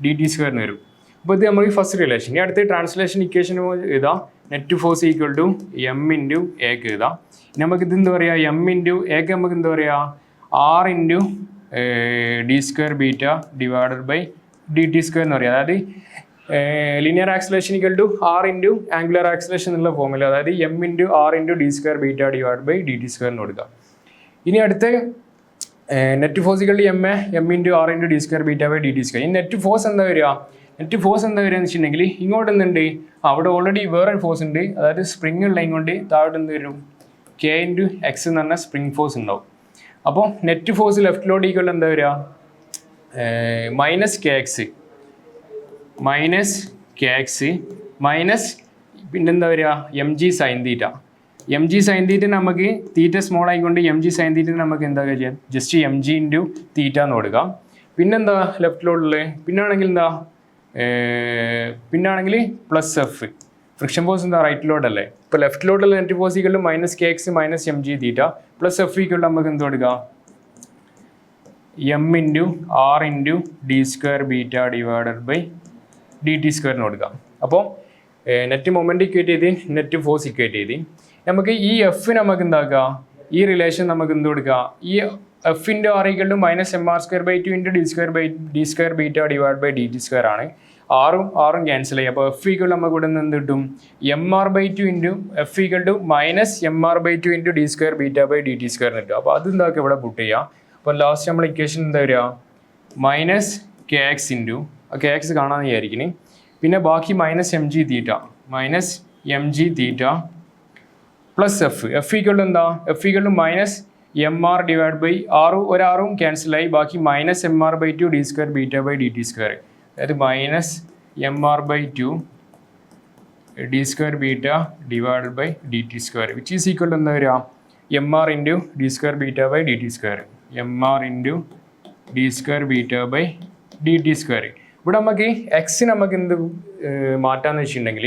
dt² എന്ന് വരും. അപ്പോൾ ഇത് നമുക്ക് ഫസ്റ്റ് റിലേഷൻ. ഇനി അടുത്ത ട്രാൻസ്ലേഷൻ ഇക്വേഷൻ എഴുതാം. നെറ്റ് ഫോഴ്സ് = m × a എഴുതാം. നമുക്ക് ഇത് എന്താ പറയുക m × a നമുക്ക് എന്താ പറയുക r × d² β / dt² എന്ന് പറയുക. അതായത് linear acceleration = r × angular acceleration എന്നുള്ള ഫോമിൽ, അതായത് m × r × d² β / dt² എന്ന് കൊടുക്കുക. ഇനി അടുത്ത net force = m × r × d² β / dt². ഈ നെറ്റ് ഫോഴ്സ് എന്താ വരിക, നെറ്റ് ഫോഴ്സ് എന്താ വരിക എന്ന് വെച്ചിട്ടുണ്ടെങ്കിൽ ഇങ്ങോട്ട് എന്തുണ്ട് അവിടെ ഓൾറെഡി വേറെ ഫോഴ്സ് ഉണ്ട്. അതായത് സ്പ്രിങ് ഉള്ളതും കൊണ്ട് താഴോട്ട് എന്ത് വരും k × x എന്ന് പറഞ്ഞാൽ സ്പ്രിങ് ഫോഴ്സ് ഉണ്ടാവും. അപ്പോൾ നെറ്റ് ഫോഴ്സ് ലെഫ്റ്റിലോട്ട് ഈക്വൽ എന്താ വരിക -kx പിന്നെന്താ വരിക mg sin θ. mg sin θ നമുക്ക് തീറ്റ സ്മോൾ ആയിക്കൊണ്ട് mg sin θ നമുക്ക് എന്താ ചെയ്യാം ജസ്റ്റ് mg × θ എന്ന് കൊടുക്കാം. പിന്നെന്താ ലെഫ്റ്റിലോട്ടുള്ളത്, പിന്നാണെങ്കിൽ പ്ലസ് എഫ്. ഫ്രിക്ഷൻ ഫോഴ്സ് എന്താ റൈറ്റിലോട്ടല്ലേ. ഇപ്പോൾ ലെഫ്റ്റിലോട്ടുള്ള net force = -kx - mg θ plus F = നമുക്ക് എന്ത് കൊടുക്കാം M into R into D square beta divided by D T സ്ക്വയറിന് കൊടുക്കാം. അപ്പോൾ നെറ്റ് മൊമെൻറ്റ് ഇക്വേറ്റ് ചെയ്ത് നെറ്റ് ഫോഴ്സ് ഇക്വേറ്റ് ചെയ്ത് നമുക്ക് ഈ എഫ് നമുക്ക് എന്താക്കുക, ഈ റിലേഷൻ നമുക്ക് എന്ത് കൊടുക്കുക, ഈ F into R equal to minus M R square by two into D square beta divide by D T square ആണ്. ആറും ക്യാൻസൽ ചെയ്യും. അപ്പോൾ എഫ് ഈക്വൽ നമുക്ക് ഇവിടെ നിന്ന് എന്ത് കിട്ടും, M R by two into F equal to minus M R by two into D square beta by D T square കിട്ടും. അപ്പോൾ അത് എന്താക്കുക ഇവിടെ പുട്ട് ചെയ്യുക. അപ്പോൾ ലാസ്റ്റ് നമ്മൾ ഇക്വേഷൻ എന്താ വരിക, minus K X into K X കാണാമെന്ന് വിചാരിക്കുന്നു. പിന്നെ ബാക്കി minus M G theta plus F equal to എന്താ, F equal to minus M R divide by ഒരാറും ക്യാൻസലായി, ബാക്കി minus M R by two D square beta by D T square. അതായത് minus M R by two D square beta divide by D T square which is equal to എന്താ വരിക, M R into D square beta by D T square, M R into D square beta by D T square. ഇവിടെ നമുക്ക് X നമുക്ക് എന്ത് മാറ്റാന്ന് വെച്ചിട്ടുണ്ടെങ്കിൽ,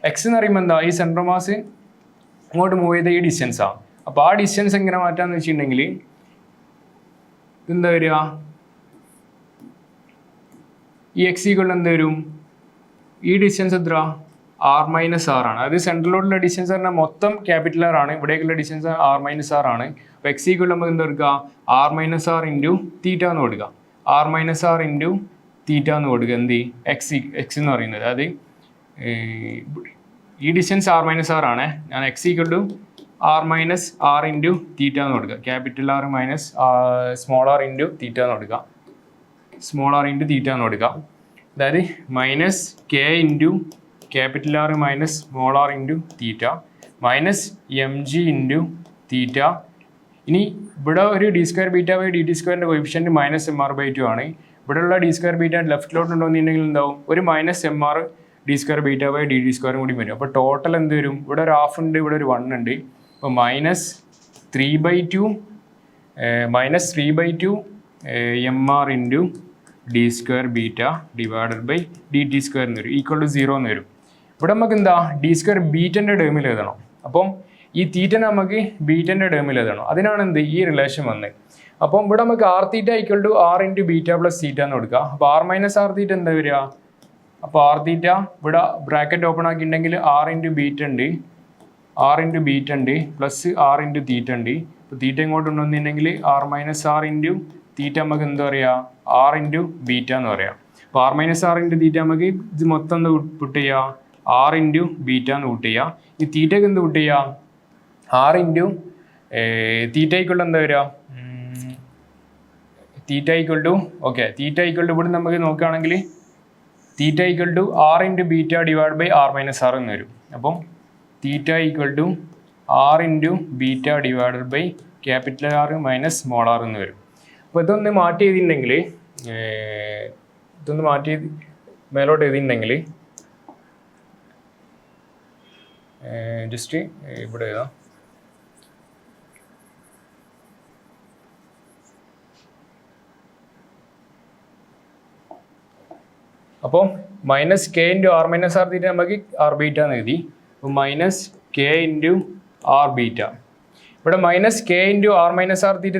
X എന്ന് പറയുമ്പോൾ എന്താ, ഈ സെൻട്രൽ മാസ് ഇങ്ങോട്ട് മൂവ് ചെയ്ത ഈ ഡിസ്റ്റൻസാണ്. അപ്പോൾ ആ ഡിസ്റ്റൻസ് എങ്ങനെ മാറ്റാന്ന് വെച്ചിട്ടുണ്ടെങ്കിൽ എന്താ വരിക, ഈ എക്സ് ഈക്വൽ എന്ത് വരും, ഈ ഡിസ്റ്റൻസ് എത്ര, ആർ മൈനസ് ആർ ആണ്. അത് സെൻട്രലോട്ടുള്ള ഡിസ്റ്റൻസ് പറഞ്ഞാൽ മൊത്തം ക്യാപിറ്റൽ ആർ ആണ്, ഇവിടേക്കുള്ള ഡിസ്റ്റൻസ് ആർ മൈനസ് ആർ ആണ്. അപ്പോൾ എക്സ് ഈക്വൽ നമുക്ക് എന്താ കൊടുക്കുക, R minus R into theta എന്ന് കൊടുക്കുക, R minus R into theta എന്ന് കൊടുക്കുക. എന്ത് എക്സ് എന്ന് പറയുന്നത്, അതായത് ഈ ഡിസ്റ്റൻസ് ആർ മൈനസ് ആർ ആണ്, ഞാൻ X equal to R minus R into theta എന്ന് കൊടുക്കുക, capital R minus small R into theta എന്ന് കൊടുക്കുക, സ്മോൾ ആർ ഇൻറ്റു തീറ്റ എന്ന് കൊടുക്കുക. അതായത് minus K into capital R minus small R into theta minus M G into theta. ഇനി ഇവിടെ ഒരു D square beta by D T സ്ക്വയറിൻ്റെ coefficient minus M R by two ആണ്. ഇവിടെയുള്ള D square beta ലെഫ്റ്റിലോട്ട് ഉണ്ടോയെന്നുണ്ടെങ്കിൽ എന്താവും, ഒരു minus M R D square beta by D T സ്ക്വയറും കൂടി വരും. അപ്പോൾ ടോട്ടൽ എന്ത് വരും, ഇവിടെ ഒരു ഹാഫ് ഉണ്ട്, ഇവിടെ ഒരു 1 ഉണ്ട്. അപ്പോൾ minus 3/2 M R into D square beta divided by D T square എന്ന് വരും, ഈക്വൽ ടു 0 എന്ന് വരും. ഇവിടെ നമുക്ക് എന്താ, ഡി സ്ക്വയർ ബീറ്റൻ്റെ ടേമിൽ എഴുതണം. അപ്പം ഈ തീറ്റനെ നമുക്ക് ബീറ്റൻ്റെ ടേമിൽ എഴുതണം. അതിനാണ് എന്ത് ഈ റിലേഷൻ വന്നത്. അപ്പം ഇവിടെ നമുക്ക് R theta equal to R into beta plus theta എന്ന് കൊടുക്കുക. അപ്പോൾ ആർ മൈനസ് ആർ തീറ്റ എന്താ വരിക, അപ്പോൾ ആർ തീറ്റ ഇവിടെ ബ്രാക്കറ്റ് ഓപ്പൺ ആക്കിയിട്ടുണ്ടെങ്കിൽ ആർ ഇൻറ്റു ബീറ്റ ഉണ്ട് പ്ലസ് ആർ ഇൻറ്റു തീറ്റ ഉണ്ട്. ഇപ്പോൾ തീറ്റ ഇങ്ങോട്ട് ഉണ്ടെന്നുണ്ടെങ്കിൽ R minus R into theta നമുക്ക് എന്താ പറയുക, ആർ ഇൻറ്റു ബീറ്റ എന്ന് പറയാം. അപ്പോൾ R minus R into theta നമുക്ക് ഇത് മൊത്തം എന്ത് പുട്ട് ചെയ്യുക, ആർ ഇൻറ്റു ബീറ്റ എന്ന് പുട്ട് ചെയ്യുക. ഈ തീറ്റയ്ക്ക് എന്ത് പുട്ട് ചെയ്യുക, ആർ ഇൻറ്റു തീറ്റ ഈക്വൽ എന്താ വരിക, തീറ്റ ഈക്വൽ ടു ഇവിടെ നമുക്ക് നോക്കുകയാണെങ്കിൽ theta equal to R into beta divide by R minus R എന്ന് വരും. അപ്പം theta equal to R into beta divided by capital R minus small R എന്ന് വരും. അപ്പോൾ ഇതൊന്ന് മാറ്റി ചെയ്തിട്ടുണ്ടെങ്കിൽ, മേലോട്ട് എഴുതിയിട്ടുണ്ടെങ്കിൽ ജസ്റ്റ് ഇവിടെ എഴുതാം. അപ്പോൾ minus K into R minus R theta നമുക്ക് ആർ ബീറ്റ എന്ന് എഴുതി. അപ്പോൾ minus K into R beta, ഇവിടെ minus K into R minus R theta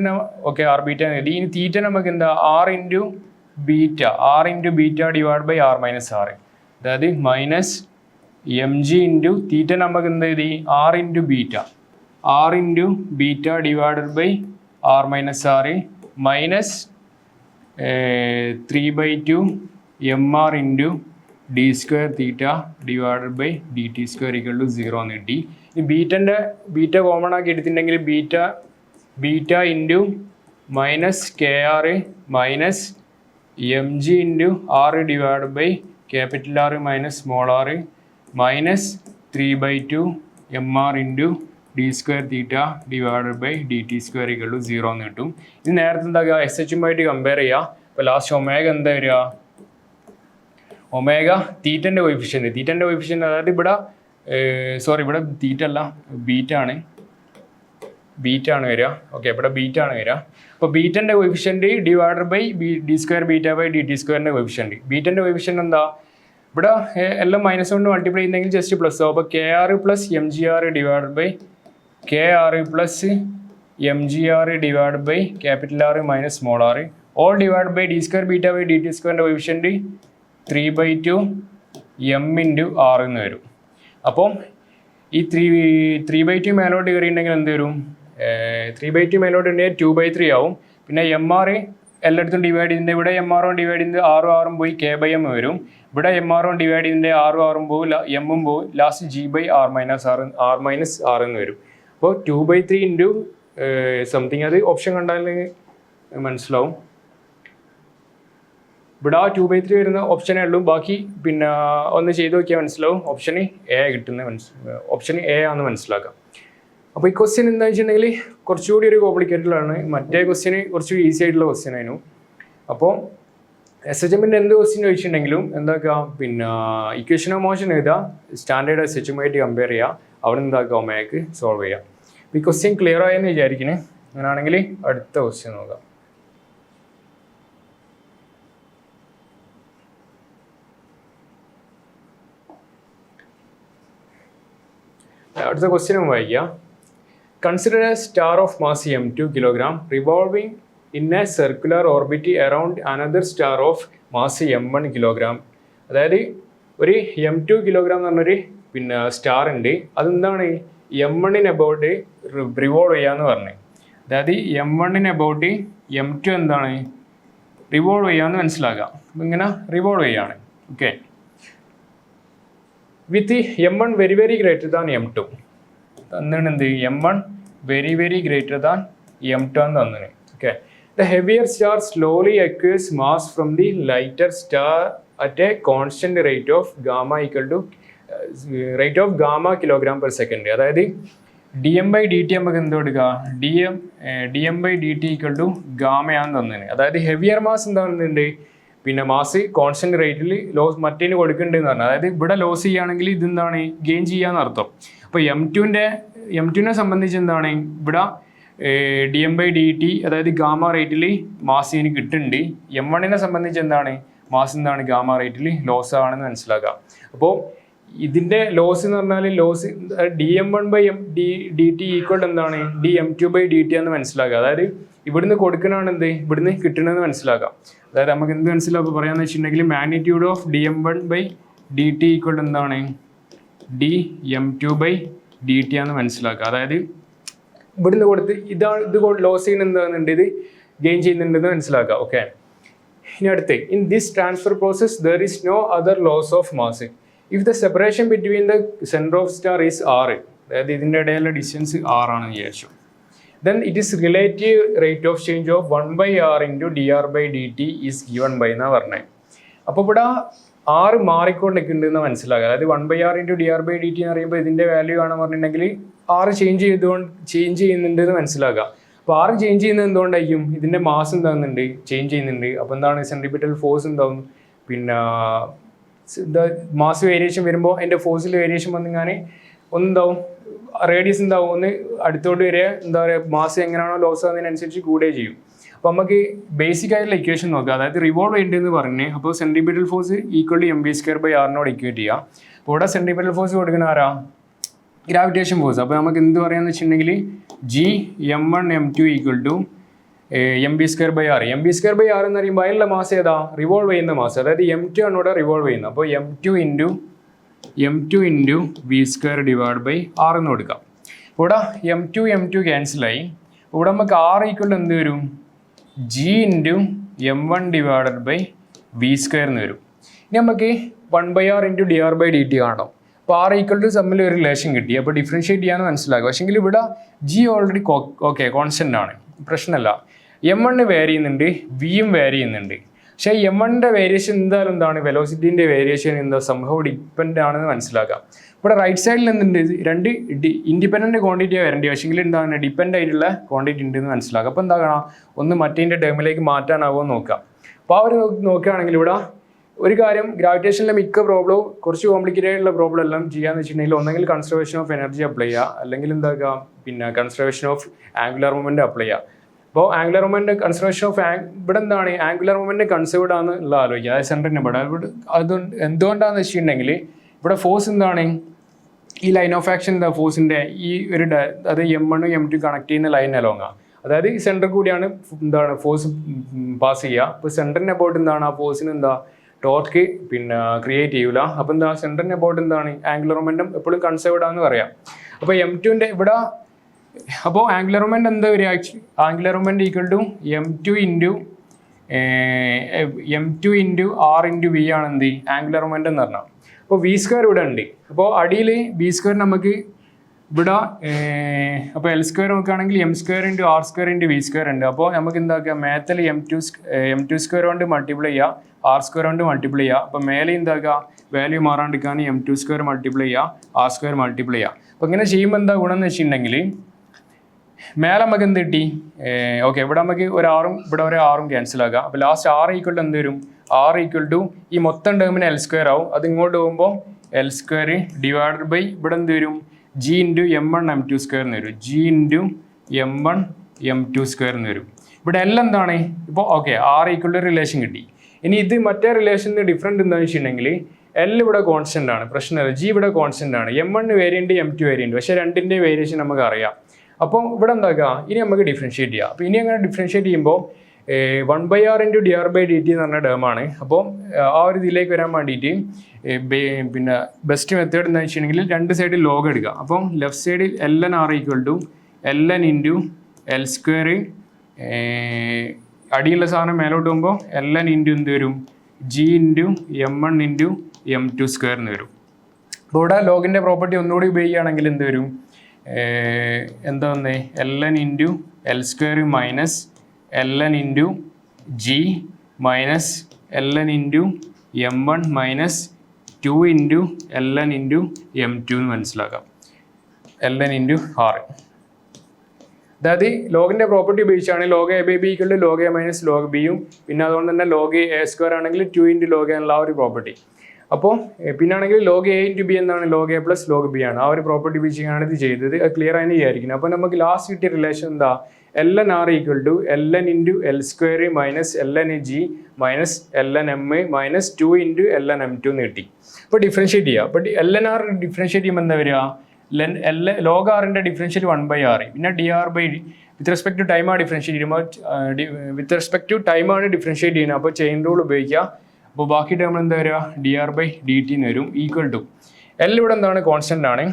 R beta എന്ന് എഴുതി. ഇനി തീറ്റ നമുക്ക് എന്താ, R into beta divide by R minus R, അതായത് minus M G into theta നമുക്ക് എന്താ എഴുതി, R into beta divided by R minus R minus 3/2 M R into D square theta divided by D T square equal to 0 എന്ന് കിട്ടി. ഈ beta common ആക്കി എടുത്തിട്ടുണ്ടെങ്കിൽ beta into minus K R minus M G into R divide by capital R minus small R minus 3/2 M R into D square theta divided by D T square equal to 0 എന്ന് കിട്ടും. ഇത് നേരത്തെ എന്താക്കുക, S എച്ചുമായിട്ട് compare ചെയ്യുക. അപ്പോൾ last omega എന്താ വരിക, omega തീറ്റൻ്റെ coefficient അതായത് ഇവിടെ ഇവിടെ തീറ്റ അല്ല ബീറ്റ ആണ് വരിക. ഓക്കെ, ഇവിടെ ബീറ്റ ആണ് വരിക. അപ്പോൾ ബീറ്റൻ്റെ coefficient divided by D square beta by D T സ്ക്വയറിൻ്റെ കോയിഫിഷ്യൻ്റ്. ബീറ്റൻ്റെ കോയിഫിഷ്യൻ്റ് എന്താ, ഇവിടെ എല്ലാം മൈനസ് കൊണ്ട് മൾട്ടിപ്ലൈ ചെയ്യുന്നെങ്കിൽ ജസ്റ്റ് പ്ലസ് ആവും. അപ്പോൾ K R plus M G R divide by K R plus M G R divide by capital R minus small R all divide by D square beta by D T സ്ക്വയറിൻ്റെ coefficient 3/2 M into R എന്ന് വരും. അപ്പം ഈ 3/2 മേലോട്ട് കയറിയിട്ടുണ്ടെങ്കിൽ എന്ത് വരും? 3/2 മേലോട്ട് ഉണ്ടെങ്കിൽ 2/3 ആവും. പിന്നെ എം ആർ എല്ലായിടത്തും ഡിവൈഡ് ചെയ്തിട്ടുണ്ട്. ഇവിടെ എം ആർ ഡിവൈഡ് ചെയ്ത് ആറും പോയി കെ ബൈ എം വരും. ഇവിടെ എം ആർ ഡിവൈഡ് ചെയ്തിട്ടുണ്ട് ആറും പോവും എമ്മും പോവും. Last G by R minus R എന്ന് വരും. അപ്പോൾ 2/3 ഇൻറ്റു സംതിങ്, അത് ഓപ്ഷൻ കണ്ടാൽ മനസ്സിലാവും. ഇവിടെ ആ 2/3 വരുന്ന ഓപ്ഷനേ ഉള്ളൂ. ബാക്കി പിന്നെ ഒന്ന് ചെയ്ത് നോക്കിയാൽ മനസ്സിലാവും. ഓപ്ഷന് എ കിട്ടുന്ന ഓപ്ഷൻ എ ആണെന്ന് മനസ്സിലാക്കാം. അപ്പോൾ ഈ ക്വസ്റ്റ്യൻ എന്താ വെച്ചിട്ടുണ്ടെങ്കിൽ കുറച്ചുകൂടി ഒരു കോംപ്ലിക്കേറ്റഡാണ്. മറ്റേ ക്വസ്റ്റ്യന് കുറച്ച് ഈസി ആയിട്ടുള്ള ക്വസ്റ്റ്യൻ ആയിരുന്നു. അപ്പോൾ SHMൻ്റെ എന്ത് ക്വസ്റ്റ്യൻ ചോദിച്ചിട്ടുണ്ടെങ്കിലും എന്താക്കുക, പിന്നെ ഇക്വേഷൻ ഓഫ് മോഷൻ എഴുതുക, സ്റ്റാൻഡേർഡ് SHMആയിട്ട് കമ്പയർ ചെയ്യുക, അവിടെ എന്താക്കുക ഒമേക്ക് സോൾവ് ചെയ്യുക. അപ്പോൾ ഈ ക്വസ്റ്റ്യൻ ക്ലിയർ ആയെന്ന് വിചാരിക്കുന്നത്. അങ്ങനെയാണെങ്കിൽ അടുത്ത ക്വസ്റ്റ്യൻ നോക്കാം. അടുത്ത ക്വസ്റ്റ്യനും വായിക്കുക. Consider a star of mass m2 kg revolving in a circular orbit around another star of mass m1 kg. അതായത് ഒരു m2 kg എന്ന് പറഞ്ഞൊരു പിന്നെ സ്റ്റാർ ഉണ്ട്. അതെന്താണ് m1 അബൌട്ട് റിവോൾവ് ചെയ്യാന്ന് പറഞ്ഞു. അതായത് m1 അബൌട്ട് m2 എന്താണ് റിവോൾവ് ചെയ്യാന്ന് മനസ്സിലാക്കാം. അപ്പം ഇങ്ങനെ റിവോൾവ് ചെയ്യാണ്. ഓക്കെ, വിത്ത് m1 very very greater than m2 തന്നാണ്. എന്ത് m1 very very greater than m2 എന്ന് തന്നാണ്. Okay, the heavier star slowly acquires mass from the lighter star at a constant rate of gamma equal to gamma kilogram per second. അതായത് dm/dt നമുക്ക് എന്ത് കൊടുക്കുക, dm/dt equal to ഗാമയാന്ന് തന്നാണ്. അതായത് heavier mass എന്താണെന്നുണ്ട്, പിന്നെ mass constant റേറ്റിൽ loss മറ്റേന് കൊടുക്കുന്നുണ്ടെന്ന് പറഞ്ഞു. അതായത് ഇവിടെ ലോസ് ചെയ്യുകയാണെങ്കിൽ ഇതെന്താണ് ഗെയിൻ ചെയ്യാന്ന് അർത്ഥം. അപ്പോൾ m2നെ സംബന്ധിച്ച് എന്താണ് ഇവിടെ dm/dt അതായത് ഗാമ റേറ്റിൽ മാസ് ഇതിന് കിട്ടുന്നുണ്ട്. m1നെ സംബന്ധിച്ച് എന്താണ് മാസ് എന്താണ് ഗാമ റേറ്റിൽ ലോസ് ആണെന്ന് മനസ്സിലാക്കുക. അപ്പോൾ ഇതിൻ്റെ ലോസ് എന്ന് പറഞ്ഞാൽ ലോസ് dm1/dt ഈക്വൽ എന്താണ് dm2/dt എന്ന് മനസ്സിലാക്കുക. അതായത് ഇവിടുന്ന് കൊടുക്കണതാണ് എന്ത് ഇവിടുന്ന് കിട്ടണമെന്ന് മനസ്സിലാക്കാം. അതായത് നമുക്ക് എന്ത് മനസ്സിലാക്കുക പറയാന്ന് വെച്ചിട്ടുണ്ടെങ്കിൽ മാഗ്നിറ്റ്യൂഡ് ഓഫ് dm1/dt ഈക്വൽ എന്താണ് dm2/dt ആണെന്ന് മനസ്സിലാക്കുക. അതായത് ഇവിടുന്ന് കൊടുത്ത് ഇത് ലോസ് ചെയ്യുന്ന എന്താണെന്നുണ്ട്, ഇത് ഗെയിൻ ചെയ്യുന്നുണ്ടെന്ന് മനസ്സിലാക്കുക. ഓക്കെ, ഇനി അടുത്ത് in this transfer process there is no other loss of mass if the separation between the centre of star is r. അതായത് ഇതിൻ്റെ ഇടയിലുള്ള ഡിസ്റ്റൻസ് r ആണെന്ന് വിചാരിച്ചു. then it is relative rate of change of 1/r into dr/dt is given by എന്നാ പറഞ്ഞത്. അപ്പോൾ ഇവിടെ r മാറിക്കൊണ്ടിരിക്കുന്നുണ്ടെന്ന് മനസ്സിലാക്കുക. അതായത് 1/r into dr/dt എന്ന് പറയുമ്പോൾ ഇതിൻ്റെ വാല്യൂ ആണെന്ന് പറഞ്ഞിട്ടുണ്ടെങ്കിൽ r ചേഞ്ച് ചെയ്യുന്നുണ്ടെന്ന് മനസ്സിലാക്കുക. അപ്പോൾ r ചേഞ്ച് ചെയ്യുന്നത് എന്തുകൊണ്ടായിരിക്കും, ഇതിൻ്റെ മാസ് എന്താകുന്നുണ്ട് ചേഞ്ച് ചെയ്യുന്നുണ്ട്. അപ്പോൾ എന്താണ് സെൻട്രിപിറ്റൽ ഫോഴ്സ് എന്താവും, പിന്നെ മാസ് വേരിയേഷൻ വരുമ്പോൾ അതിൻ്റെ ഫോഴ്സിൽ വേരിയേഷൻ വന്നിങ്ങനെ ഒന്നെന്താവും റേഡിയസ് എന്താവും ഒന്ന് അടുത്തോട്ട് വരെ എന്താ പറയുക മാസ് എങ്ങനെയാണോ ലോസ് ആകുന്നതിനനുസരിച്ച് കൂടുകയും ചെയ്യും. അപ്പോൾ നമുക്ക് ബേസിക് ആയിട്ടുള്ള ഇക്വേഷൻ നോക്കുക. അതായത് റിവോൾവ് ചെയ്യേണ്ടതെന്ന് പറഞ്ഞ് അപ്പോൾ centripetal force equal to mv²/r equate ചെയ്യുക. അപ്പോൾ ഇവിടെ സെൻട്രിപിറ്റൽ ഫോഴ്സ് കൊടുക്കുന്ന ആരാ, ഗ്രാവിറ്റേഷൻ ഫോഴ്സ്. അപ്പോൾ നമുക്ക് എന്ത് പറയാമെന്ന് വെച്ചിട്ടുണ്ടെങ്കിൽ Gm1m2 equal to mv²/r. mv²/r എന്ന് പറയുമ്പോൾ അതിലുള്ള മാസ് ഏതാ, റിവോൾവ് ചെയ്യുന്ന മാസ്. അതായത് m2 ആണ് ഇവിടെ റിവോൾവ് ചെയ്യുന്നത്. അപ്പോൾ m2 into v² divide by r എന്ന് കൊടുക്കാം. ഇവിടെ m2 ക്യാൻസലായി. ഇവിടെ നമുക്ക് r ഈക്വൽ എന്ത് വരും, g into m1 divided by v² എന്ന് വരും. ഇനി നമുക്ക് 1/r ഇൻറ്റു dr/dt കാണാം. അപ്പോൾ r ഈക്വൽ ടു തമ്മിൽ ഒരു റിലേഷൻ കിട്ടി. അപ്പോൾ ഡിഫറൻഷ്യേറ്റ് ചെയ്യാമെന്ന് മനസ്സിലാക്കുക. പക്ഷേങ്കിൽ ഇവിടെ g ഓൾറെഡി ഓക്കെ കോൺസ്റ്റൻ്റ് ആണ്, പ്രശ്നമല്ല. m1 വേരി ചെയ്യുന്നുണ്ട്, വിയും വേരി ചെയ്യുന്നുണ്ട്. പക്ഷേ m1ൻ്റെ വേരിയേഷൻ എന്തായാലും എന്താണ് വെലോസിറ്റീൻ്റെ വേരിയേഷൻ എന്താ സംഭവം ഡിപ്പെൻഡ് ആണെന്ന് മനസ്സിലാക്കാം. ഇവിടെ റൈറ്റ് സൈഡിൽ എന്തുണ്ട്, രണ്ട് ഇൻഡിപെൻഡൻറ്റ് ക്വാണ്ടിറ്റിയാണ് വരേണ്ടത്. പക്ഷേങ്കിൽ എന്താണ് ഡിപ്പെൻഡ് ആയിട്ടുള്ള ക്വാണ്ടിറ്റി ഉണ്ടെന്ന് മനസ്സിലാക്കാം. അപ്പോൾ എന്താ കാണാം, ഒന്ന് മറ്റേൻ്റെ ടേമിലേക്ക് മാറ്റാനാവുമോ നോക്കാം. അപ്പോൾ ആ ഒരു നോക്കുകയാണെങ്കിൽ ഇവിടെ ഒരു കാര്യം, ഗ്രാവിറ്റേഷനിലെ മിക്ക പ്രോബ്ലവും കുറച്ച് കോംപ്ലിക്കേറ്റഡ് ആയിട്ടുള്ള പ്രോബ്ലം എല്ലാം ചെയ്യാന്ന് വെച്ചിട്ടുണ്ടെങ്കിൽ ഒന്നെങ്കിൽ കൺസർവേഷൻ ഓഫ് എനർജി അപ്ലൈ ചെയ്യുക, അല്ലെങ്കിൽ എന്താക്കുക പിന്നെ conservation of angular moment apply ചെയ്യുക. അപ്പോൾ ആംഗുലർ മൊമെൻറ്റ് കൺസർവേഷൻ ഓഫ് ഇവിടെ എന്താണ് ആംഗുലർ മൊമെൻറ്റ് കൺസേർവ്ഡ് ആണെന്നുള്ള ആലോചിക്കുക. അതായത് സെൻറ്ററിൻ്റെ ഇവിടെ അതുകൊണ്ട് എന്തുകൊണ്ടാണെന്ന് വെച്ചിട്ടുണ്ടെങ്കിൽ ഇവിടെ ഫോഴ്സ് എന്താണ്, ഈ ലൈൻ ഓഫ് ആക്ഷൻ എന്താ ഫോഴ്സിൻ്റെ ഈ ഒരു അത് m1 m2 കണക്ട് ചെയ്യുന്ന ലൈൻ അലോങ്ങാണ്. അതായത് ഈ സെൻറ്റർ കൂടിയാണ് എന്താണ് ഫോഴ്സ് പാസ് ചെയ്യുക. അപ്പോൾ സെൻറ്ററിന് അബൌട്ട് എന്താണ് ആ ഫോഴ്സിന് എന്താ ടോർക്ക് പിന്നെ ക്രിയേറ്റ് ചെയ്യൂല. അപ്പോൾ എന്താ സെൻറ്ററിന് അബൌട്ട് എന്താണ് ആംഗുലർ മൊമെൻറ്റം എപ്പോഴും കൺസേർവ്ഡ് ആണെന്ന് പറയാം. അപ്പോൾ M2ൻ്റെ ഇവിടെ അപ്പോൾ ആംഗുലർ മൊമെൻറ്റം എന്താ വരിക? Angular momentum equal to M2 into R into V ആണ് എന്ത് ആംഗുലർ മൊമെൻറ്റം എന്ന് പറഞ്ഞാൽ. അപ്പോൾ V² ഇവിടെ ഉണ്ട്. അപ്പോൾ അടിയിൽ V² നമുക്ക് ഇവിടെ അപ്പോൾ L² നോക്കുകയാണെങ്കിൽ M² into R² into V² ഉണ്ട്. അപ്പോൾ നമുക്ക് എന്താക്കുക മാത്തിൽ M2² കൊണ്ട് മൾട്ടിപ്ലൈ ചെയ്യുക, R² കൊണ്ട് മൾട്ടിപ്ലൈ ചെയ്യുക. അപ്പോൾ മേലെ എന്താക്കുക വാല്യൂ മാറാണ്ടിരിക്കാൻ M2² മൾട്ടിപ്ലൈ ചെയ്യുക, R² മൾട്ടിപ്ലൈ ചെയ്യുക. അപ്പോൾ ഇങ്ങനെ ചെയ്യുമ്പോൾ എന്താ ഗുണം എന്ന് വെച്ചിട്ടുണ്ടെങ്കിൽ മേലെ നമുക്ക് എന്ത് കിട്ടി? ഓക്കെ, ഇവിടെ നമുക്ക് ഒരു ആറും ഇവിടെ ഒരു ആറും ക്യാൻസൽ ആക്കുക. അപ്പോൾ ലാസ്റ്റ് R ഈക്വൽ ടു എന്ത് വരും? R ഈക്വൽ ടു ഈ മൊത്തം ടേമിന് L² ആവും. അത് ഇങ്ങോട്ട് പോകുമ്പോൾ L² ഡിവൈഡഡ് ബൈ ഇവിടെ എന്ത് വരും? G ഇൻറ്റു M1 M2² എന്ന് വരും. G ഇൻറ്റു M1 M2² എന്ന് വരും. ഇവിടെ L എന്താണ്? ഇപ്പോൾ okay R equal to relation കിട്ടി. ഇനി ഇത് മറ്റേ റിലേഷൻ്റെ ഡിഫറൻറ്റ് എന്താണെന്ന് വെച്ചിട്ടുണ്ടെങ്കിൽ L ഇവിടെ കോൺസ്റ്റൻ്റ് ആണ്, പ്രശ്നമില്ല. G ഇവിടെ കോൺസ്റ്റൻ്റ് ആണ്. M1 വേരിയൻറ്റ് M2 വേരിയൻറ്റ്, പക്ഷേ രണ്ടിൻ്റെ വേരിയേഷൻ നമുക്ക് അറിയാം. അപ്പോൾ ഇവിടെ എന്താക്കുക ഇനി നമുക്ക് ഡിഫറൻഷ്യേറ്റ് ചെയ്യാം. അപ്പോൾ ഇനി അങ്ങനെ ഡിഫറൻഷ്യേറ്റ് ചെയ്യുമ്പോൾ 1/r ഇൻറ്റു dr/dt എന്ന് പറഞ്ഞ ടേമാണ്. അപ്പോൾ ആ ഒരു ഇതിലേക്ക് വരാൻ വേണ്ടിയിട്ട് പിന്നെ ബെസ്റ്റ് മെത്തേഡ് എന്താണെന്ന് വെച്ചിട്ടുണ്ടെങ്കിൽ രണ്ട് സൈഡിൽ ലോഗ് എടുക്കുക. അപ്പം ലെഫ്റ്റ് സൈഡിൽ ln r equal to ln into L², അടിയുള്ള സാധനം മേലോട്ട് പോകുമ്പോൾ ln ഇൻറ്റു എന്ത് വരും? G into M1 into M2² എന്ന് വരും. അപ്പോൾ ഇവിടെ ലോഗിൻ്റെ പ്രോപ്പർട്ടി ഒന്നുകൂടി ഉപയോഗിക്കുകയാണെങ്കിൽ എന്ത് വരും? എന്താ വന്നേ? ln into L² minus ln into G minus ln into M1 minus 2 into ln into M2 എന്ന് മനസ്സിലാക്കാം. ln into R. അതായത് ലോഗിൻ്റെ പ്രോപ്പർട്ടി ഉപയോഗിച്ചാണ് log a by b equal to log a minus log b യും പിന്നെ അതുകൊണ്ട് തന്നെ log a² ആണെങ്കിൽ 2 ഇൻറ്റു log a എന്നുള്ള ആ ഒരു പ്രോപ്പർട്ടി. അപ്പോൾ പിന്നാണെങ്കിൽ log a ഇൻറ്റു b എന്താണ്? log a plus log b ആണ്. ആ ഒരു പ്രോപ്പർട്ടി ഉപയോഗിച്ചാണ് ഇത് ചെയ്തത്. അത് ക്ലിയർ ആയി വിചാരിക്കുന്നത്. അപ്പോൾ നമുക്ക് ലാസ്റ്റ് കിട്ടിയ റിലേഷൻ എന്താ? ln r equal to ln into L² minus ln G minus ln M minus 2 into ln M2 എന്ന് കിട്ടി. അപ്പോൾ ഡിഫറൻഷ്യേറ്റ് ചെയ്യുക. അപ്പോൾ ln r ഡിഫറൻഷ്യേറ്റ് ചെയ്യുമ്പോൾ എന്താ വരിക? log r-ൻ്റെ ഡിഫറൻഷ്യേറ്റ് 1/r, പിന്നെ dr by with respect to ടൈമാണ് ഡിഫറൻഷ്യേറ്റ് ചെയ്യുമ്പോൾ വിത്ത് റെസ്പെക്ട് ടു ടൈമാണ് ഡിഫറൻഷ്യേറ്റ് ചെയ്യുന്നത്. അപ്പോൾ ചെയിൻ റൂൾ ഉപയോഗിക്കുക. അപ്പോൾ ബാക്കി ടേം എന്താ വരിക? dr/dt എന്ന് വരും ഈക്വൽ ടു L ഇവിടെ എന്താണ്? കോൺസ്റ്റൻ്റ് ആണ്,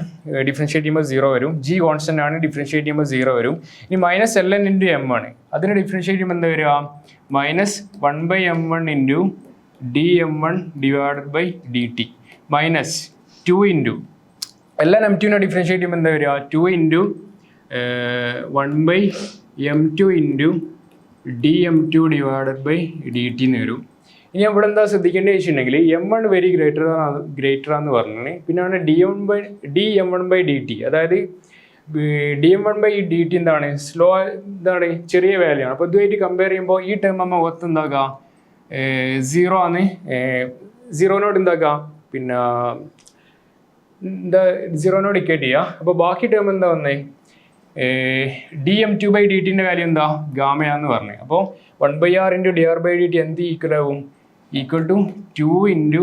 ഡിഫറൻഷ്യേറ്റ് ചെയ്യുമ്പോൾ 0 വരും. G കോൺസ്റ്റൻ്റ് ആണ്, ഡിഫറൻഷ്യേറ്റ് ചെയ്യുമ്പോൾ 0 വരും. ഇനി മൈനസ് ln ഇൻറ്റു M ആണ്, അതിന് ഡിഫറൻഷ്യേറ്റ് ചെയ്യുമ്പോൾ എന്താ വരിക? Minus 1/M1 into dM1 divided by dt minus 2 into ln M2നെ ഡിഫറൻഷ്യേറ്റ് ചെയ്യുമ്പോൾ എന്താ വരിക? 2 into 1/M2 into dM2 divided by dt എന്ന് വരും. ഇനി ഇവിടെ എന്താ ശ്രദ്ധിക്കേണ്ടത് വെച്ചിട്ടുണ്ടെങ്കിൽ M1 വെരി ഗ്രേറ്റർ ആണെന്ന് പറഞ്ഞാൽ പിന്നെയാണ് dM1/dt, അതായത് dM1/dt എന്താണ്? സ്ലോ എന്താണ്? ചെറിയ വാല്യൂ ആണ്. അപ്പോൾ ഇതുമായിട്ട് കമ്പയർ ചെയ്യുമ്പോൾ ഈ ടേം നമ്മൾ ഒത്ത് എന്താക്കുക 0 ആണ്. 0നോട് എന്താക്കുക പിന്നെ എന്താ 0നോട് ഇക്വേറ്റ് ചെയ്യുക. അപ്പോൾ ബാക്കി ടേം എന്താ വന്നേ? dM2/dt-ൻ്റെ വാല്യൂ എന്താ? ഗാമയാന്ന് പറഞ്ഞു. അപ്പോൾ 1/r ഇൻറ്റു dr/dt എന്ത് ഈക്വൽ ആവും? Equal to 2 into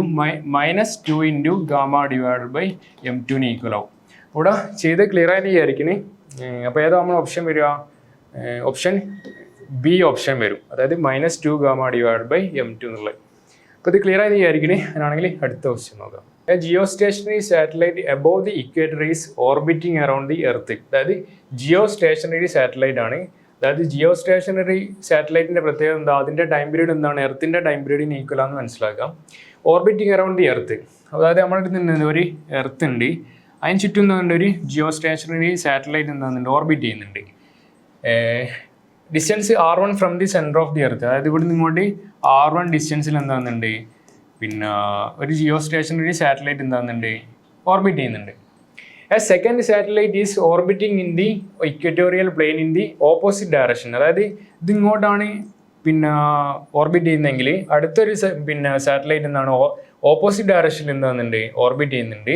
minus 2 into gamma divided by M2 equal ആവും. ഇവിടെ ചെയ്ത് ക്ലിയർ ആയിട്ട് വിചാരിക്കണേ. അപ്പോൾ ഏതാ നമ്മൾ ഓപ്ഷൻ വരിക? ഓപ്ഷൻ ബി ഓപ്ഷൻ വരും, അതായത് -2 ഗാമ ഡിവൈഡഡ് ബൈ M2 എന്നുള്ളത്. അപ്പോൾ ഇത് ക്ലിയർ ആയിട്ട് വിചാരിക്കണേ. അതിനാണെങ്കിൽ അടുത്ത ക്വസ്റ്റ്യൻ നോക്കാം. A geostationary satellite above the equator is orbiting around the Earth. അതായത് ജിയോസ്റ്റേഷനറി സാറ്റലൈറ്റ് ആണ്. അതായത് ജിയോസ്റ്റേഷനറി സാറ്റലൈറ്റിൻ്റെ പ്രത്യേകത എന്താ? അതിൻ്റെ ടൈം പീരീഡ് എന്താണ്? എർത്തിൻ്റെ ടൈം പീരീഡിന് ഈക്വൽ ആണെന്ന് മനസ്സിലാക്കാം. ഓർബിറ്റിംഗ് അറൗണ്ട് ദി എർത്ത്, അതായത് നമ്മുടെ അടുത്ത് നിന്ന് ഒരു എർത്ത് ഉണ്ട്, അതിന് ചുറ്റും എന്താ ഒരു ജിയോസ്റ്റേഷനറി സാറ്റലൈറ്റ് എന്താകുന്നുണ്ട്? ഓർബിറ്റ് ചെയ്യുന്നുണ്ട്. Distance R1 from the centre of the earth, അതായത് ഇവിടെ നിന്ന് ഇങ്ങോട്ട് R1 ഡിസ്റ്റൻസിൽ എന്താകുന്നുണ്ട്? പിന്നെ ഒരു ജിയോസ്റ്റേഷനറി സാറ്റലൈറ്റ് എന്താകുന്നുണ്ട്? ഓർബിറ്റ് ചെയ്യുന്നുണ്ട്. A second satellite is orbiting in the equatorial plane in the opposite direction. അതായത് ഇത് ഇങ്ങോട്ടാണ് പിന്നെ ഓർബിറ്റ് ചെയ്യുന്നതെങ്കിൽ അടുത്തൊരു പിന്നെ സാറ്റലൈറ്റ് എന്താണ്? ഓപ്പോസിറ്റ് ഡയറക്ഷനിൽ എന്താകുന്നുണ്ട്? ഓർബിറ്റ് ചെയ്യുന്നുണ്ട്.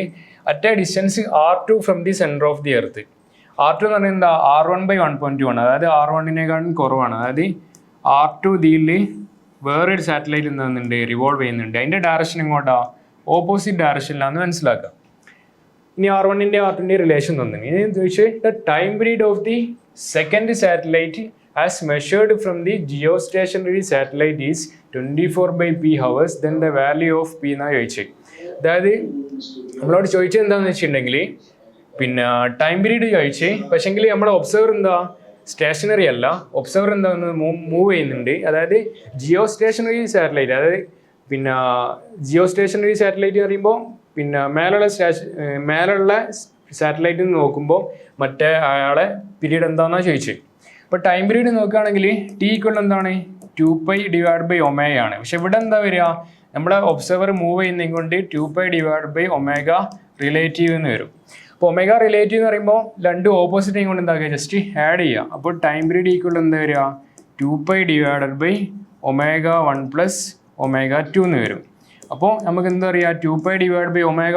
At A distance R2 from the centre of the earth. R2 എന്ന് പറഞ്ഞാൽ എന്താ? R1/1.2 ആണ്, അതായത് R1-നേക്കാളും കുറവാണ്. അതായത് R2 ഇതിൽ വേറൊരു സാറ്റലൈറ്റ് എന്താകുന്നുണ്ട്? റിവോൾവ് ചെയ്യുന്നുണ്ട്. അതിൻ്റെ ഡയറക്ഷൻ എങ്ങോട്ടാ? ഓപ്പോസിറ്റ് ഡയറക്ഷനിലാണെന്ന് മനസ്സിലാക്കുക. ഇനി R1-ൻ്റെ R2-ൻ്റെ റിലേഷൻ തന്നു. ഇനി ചോദിച്ചാൽ the time period of the second satellite as measured from the geostationary satellite is 24/p hours, then the value of p എന്നാണ് ചോദിച്ചത്. അതായത് നമ്മളോട് ചോദിച്ചത് എന്താണെന്ന് വെച്ചിട്ടുണ്ടെങ്കിൽ പിന്നെ ടൈം പീരീഡ് ചോദിച്ചേ, പക്ഷേങ്കിൽ നമ്മുടെ ഒബ്സർവർ എന്താ സ്റ്റേഷനറി അല്ല, ഒബ്സർവർ എന്താ മൂവ് ചെയ്യുന്നുണ്ട്. അതായത് ജിയോ സ്റ്റേഷനറി സാറ്റലൈറ്റ്, അതായത് പിന്നെ ജിയോ സ്റ്റേഷനറി സാറ്റലൈറ്റ് എന്ന് പറയുമ്പോൾ പിന്നെ മേലുള്ള സാറ്റലൈറ്റിൽ നിന്ന് നോക്കുമ്പോൾ മറ്റേ അയാളെ പീരീഡ് എന്താണെന്നാണ് ചോദിച്ചത്. അപ്പോൾ ടൈം പീരീഡ് നോക്കുകയാണെങ്കിൽ ടി ഈക്വൽ എന്താണ് 2π/ω ആണ്. പക്ഷെ ഇവിടെ എന്താ വരിക, നമ്മുടെ ഒബ്സർവർ മൂവ് ചെയ്യുന്നതും കൊണ്ട് 2π/ω റിലേറ്റീവ് എന്ന് വരും. അപ്പോൾ ഒമേഗ റിലേറ്റീവ് എന്ന് പറയുമ്പോൾ രണ്ട് ഓപ്പോസിറ്റേയും കൊണ്ട് എന്താക്കുക ജസ്റ്റ് ആഡ് ചെയ്യുക. അപ്പോൾ ടൈം പീരീഡ് ഈക്വൽ എന്താ വരിക 2π/ω1 + ω2 എന്ന് വരും. അപ്പോൾ നമുക്ക് എന്താ പറയുക 2π/ω എന്ന്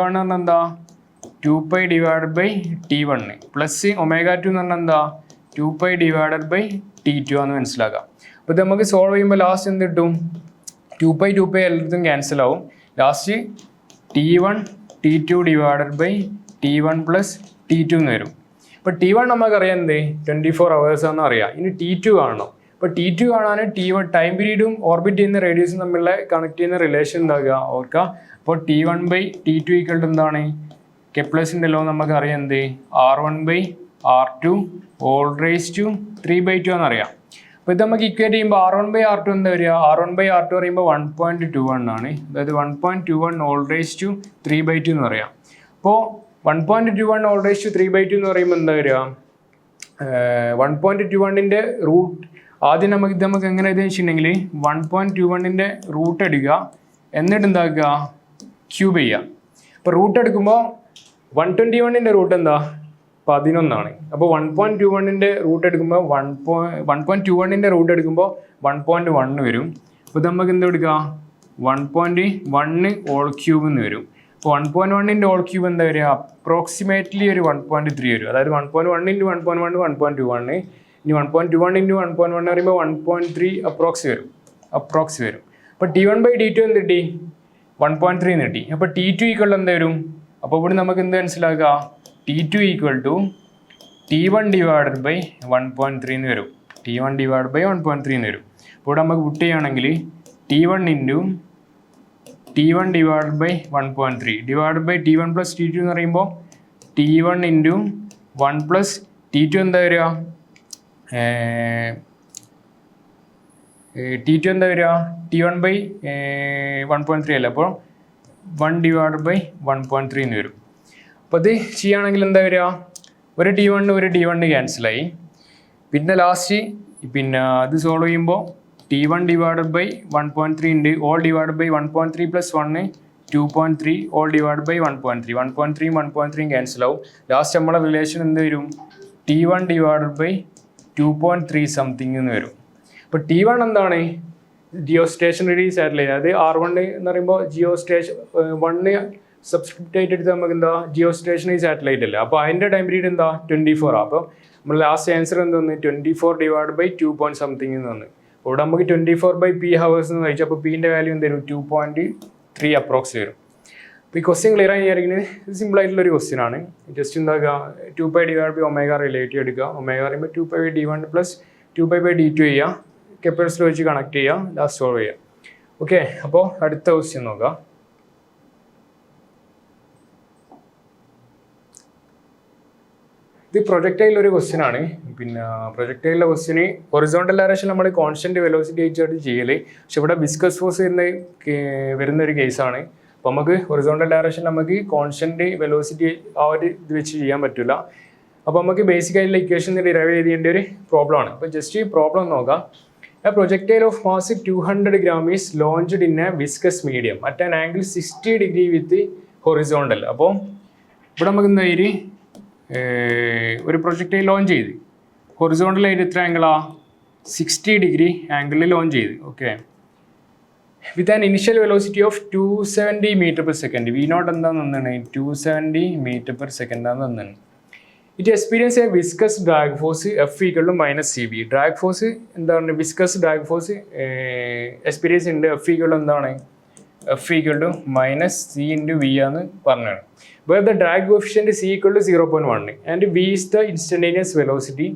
പറഞ്ഞാൽ എന്താ 2π/T1 പ്ലസ് ω2 എന്ന് പറഞ്ഞാൽ എന്താ 2π/T2 ആണെന്ന് മനസ്സിലാക്കാം. അപ്പോൾ ഇത് നമുക്ക് സോൾവ് ചെയ്യുമ്പോൾ ലാസ്റ്റ് എന്ത് കിട്ടും, 2π എല്ലായിടത്തും ക്യാൻസൽ ആവും. ലാസ്റ്റ് T1 + T2 എന്ന് വരും. ഇപ്പോൾ T1 നമുക്കറിയാം എന്ത് 24 hours ആണെന്ന് അറിയാം. ഇനി T2 കാണണം. ഇപ്പോൾ T2 കാണാൻ T1 ടൈം പീരീഡും ഓർബിറ്റ് ചെയ്യുന്ന റേഡിയസും തമ്മിലുള്ള കണക്ട് ചെയ്യുന്ന റിലേഷൻ എന്താകുക ഓർക്കുക. അപ്പോൾ T1/T2 ഈക്വൽ ടു എന്താണ്, കെപ്ലസിൻ്റെ ലോ നമുക്കറിയാം എന്ത് R1/R2 3/2 എന്നറിയാം. അപ്പോൾ ഇത് നമുക്ക് ഇക്വേറ്റ് ചെയ്യുമ്പോൾ R1/R2 എന്താ വരിക, R1/R2 പറയുമ്പോൾ 1.21 ആണ്. അതായത് 1.21 3/2 എന്ന് പറയാം. അപ്പോൾ 1.21 3/2 എന്ന് പറയുമ്പോൾ എന്താ വരിക, 1.21ൻ്റെ റൂട്ട് ആദ്യം നമുക്ക് എങ്ങനെ എഴുതുക വെച്ചിട്ടുണ്ടെങ്കിൽ 1.21ൻ്റെ റൂട്ട് എടുക്കുക, എന്നിട്ട് എന്താക്കുക ക്യൂബ് ചെയ്യുക. അപ്പോൾ റൂട്ട് എടുക്കുമ്പോൾ 121ൻ്റെ റൂട്ട് എന്താ 11 ആണ്. അപ്പോൾ 1.21ൻ്റെ റൂട്ട് എടുക്കുമ്പോൾ 1.21ൻ്റെ റൂട്ട് എടുക്കുമ്പോൾ 1.1 വരും. അപ്പോൾ നമുക്ക് എന്താ എടുക്കുക 1.1 ഹോൾ ക്യൂബ് എന്ന് വരും. അപ്പോൾ 1.1ൻ്റെ ഹോൾ ക്യൂബ് എന്താ വരിക അപ്രോക്സിമേറ്റ്ലി ഒരു 1.3 വരും. അതായത് 1.1 × 1.1 1.21. ഇനി 1.21 × 1.1 പറയുമ്പോൾ 1.3 അപ്രോക്സ് വരും. അപ്പോൾ T1/T2 എന്ത് കിട്ടി 1.3 എന്ന് കിട്ടി. അപ്പോൾ T2 ഈക്വൽ എന്താ വരും, അപ്പോൾ ഇവിടെ നമുക്ക് എന്ത് മനസ്സിലാക്കുക T2 ഈക്വൽ ടു T1/1.3 എന്ന് വരും. T1/1.3 എന്ന് വരും. അപ്പോൾ ഇവിടെ നമുക്ക് പുട്ട് ചെയ്യുകയാണെങ്കിൽ T1 × T1/1.3 divide by T1 + T2 എന്ന് പറയുമ്പോൾ T1 × 1 + T2 എന്താ വരിക, T2 എന്താ വരിക T1/1.3 അല്ല, അപ്പോൾ 1/1.3 എന്ന് വരും. അപ്പോൾ ഇത് ചെയ്യുകയാണെങ്കിൽ എന്താ വരിക, ഒരു T1 ക്യാൻസലായി. പിന്നെ ലാസ്റ്റ് പിന്നെ ഇത് സോൾവ് ചെയ്യുമ്പോൾ T1/1.3 ഉണ്ട്, all divide by 1.3 + 1 2.3 all divide by 1.3 1.3 cancel ആവും. ലാസ്റ്റ് നമ്മളെ റിലേഷൻ എന്ത് വരും T1/2.3 സംതിങ് എന്ന് വരും. ഇപ്പോൾ T1 എന്താണ് ജിയോ സ്റ്റേഷനറി സാറ്റലൈറ്റ്, അതായത് R1 എന്ന് പറയുമ്പോൾ ജിയോ സ്റ്റേഷൻ 1 സബ്സ്ക്രിപ്റ്റ് ആയിട്ട് എടുത്ത് നമുക്ക് എന്താ ജിയോ സ്റ്റേഷനറി സാറ്റലൈറ്റ് അല്ല. അപ്പോൾ അതിൻ്റെ ടൈം പീരീഡ് എന്താ 24 ആണ്. അപ്പോൾ നമ്മൾ ലാസ്റ്റ് ആൻസർ എന്തോന്ന് 24/2 something എന്ന് വന്നു. അപ്പോൾ ഇവിടെ നമുക്ക് 24/p hours എന്ന് ചോദിച്ചാൽ അപ്പോൾ പീൻ്റെ വാല്യൂ എന്ത് വരും 2.3 അപ്രോക്സ് വരും. അപ്പോൾ ഈ ക്വസ്റ്റ്യൻ ക്ലിയർ ആയി വിചാരിക്കുന്നത് സിമ്പിൾ ആയിട്ടുള്ളൊരു ക്വസ്റ്റ്യൻ ആണ്. ജസ്റ്റ് എന്താക്കുക 2π/ω റിലേറ്റീവ് എടുക്കുക, ഒമേഗ പറയുമ്പോൾ 2π/D1 + 2π/D2 ചെയ്യുക, കെപ്പേഴ്സിൽ വെച്ച് കണക്ട് ചെയ്യുക, ലാസ്റ്റ് സോൾവ് ചെയ്യുക. ഓക്കെ, അപ്പോൾ അടുത്ത ക്വസ്റ്റ്യൻ നോക്കാം. ഇത് പ്രൊജക്ടൈലൊരു ക്വസ്റ്റ്യൻ ആണ്. പിന്നെ പ്രൊജക്ടൈലിലെ ക്വസ്റ്റ്യന് ഹൊറിസോണ്ടൽ ഡയറക്ഷൻ നമ്മൾ കോൺസ്റ്റന്റ് വെലോസിറ്റി വെച്ചിട്ട് ചെയ്യൽ, പക്ഷെ ഇവിടെ വിസ്കസ് ഫോഴ്സ് വരുന്ന ഒരു കേസാണ്. അപ്പോൾ നമുക്ക് ഹൊറിസോണ്ടൽ ഡയറക്ഷൻ നമുക്ക് കോൺസ്റ്റന്റ് വെലോസിറ്റി ആ ഒരു ഇത് വെച്ച് ചെയ്യാൻ പറ്റില്ല. അപ്പോൾ നമുക്ക് ബേസിക് ആയിട്ടുള്ള ഇക്വേഷൻ ഡിറൈവ് ചെയ്യേണ്ട ഒരു പ്രോബ്ലം ആണ്. അപ്പോൾ ജസ്റ്റ് ഈ പ്രോബ്ലം നോക്കാം. A projectile of mass 200 gram is launched in a viscous medium at an angle 60 degree with horizontal. അപ്പോൾ ഇവിടെ നമുക്ക് എന്തായാലും ഒരു പ്രൊജക്ടൈൽ ലോഞ്ച് ചെയ്ത് ഹൊറിസോണ്ടലായിട്ട് എത്ര ആംഗിളാ 60 ഡിഗ്രി ആംഗിളിൽ ലോഞ്ച് ചെയ്ത്. Okay, with an initial velocity of 270 m/s. V0 എന്താന്ന് തന്നാണ് 270 m/s തന്നാണ്. It experience A viscous drag force F = -cv. Drag force എന്താണ് വിസ്കസ് ഡ്രാഗ് ഫോഴ്സ് എക്സ്പീരിയൻസ് ഉണ്ട്. F = എന്താണ് F = -c × v ആണെന്ന് പറഞ്ഞാണ്. Where the drag coefficient c = 0.1 and v is the instantaneous velocity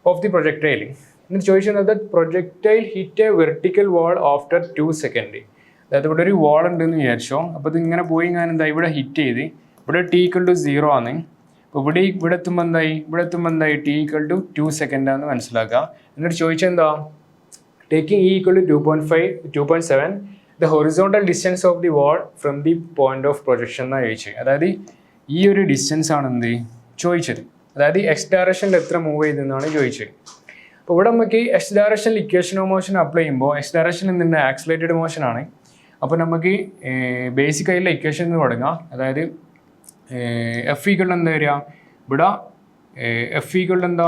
of the projectile. എന്നിട്ട് ചോദിച്ചത് projectile hit A vertical wall after 2 second. അതായത് ഇവിടെ ഒരു വാൾ ഉണ്ടെന്ന് വിചാരിച്ചോ. അപ്പോൾ ഇത് ഇങ്ങനെ പോയി ഞാൻ എന്താ ഇവിടെ ഹിറ്റ് ചെയ്ത് ഇവിടെ t = 0 ആണ്. അപ്പോൾ ഇവിടെ എത്തുമ്പോൾ എന്തായി t = 2 സെക്കൻഡ് ആണെന്ന് മനസ്സിലാക്കുക. എന്നിട്ട് ചോദിച്ചെന്താ taking E = 2.7 the horizontal distance of the wall from the point of projection എന്നാണ് ചോദിച്ചത്. അതായത് ഈ ഒരു ഡിസ്റ്റൻസ് ആണ് എന്ത് ചോദിച്ചത്. അതായത് എക്സ് ഡയറക്ഷനിൽ എത്ര മൂവ് ചെയ്തെന്നാണ് ചോദിച്ചത്. അപ്പോൾ ഇവിടെ നമുക്ക് എക്സ് ഡയറക്ഷനിൽ ഇക്വേഷൻ ഓഫ് മോഷൻ അപ്ലൈ ചെയ്യുമ്പോൾ എക്സ് ഡയറക്ഷനിൽ നിന്ന് ആക്സിലേറ്റഡ് മോഷൻ ആണ്. അപ്പോൾ നമുക്ക് ബേസിക് ആയിട്ടുള്ള ഇക്വേഷൻ നിന്ന് തുടങ്ങാം. അതായത് F = എന്താ വരിക ഇവിടെ F = എന്താ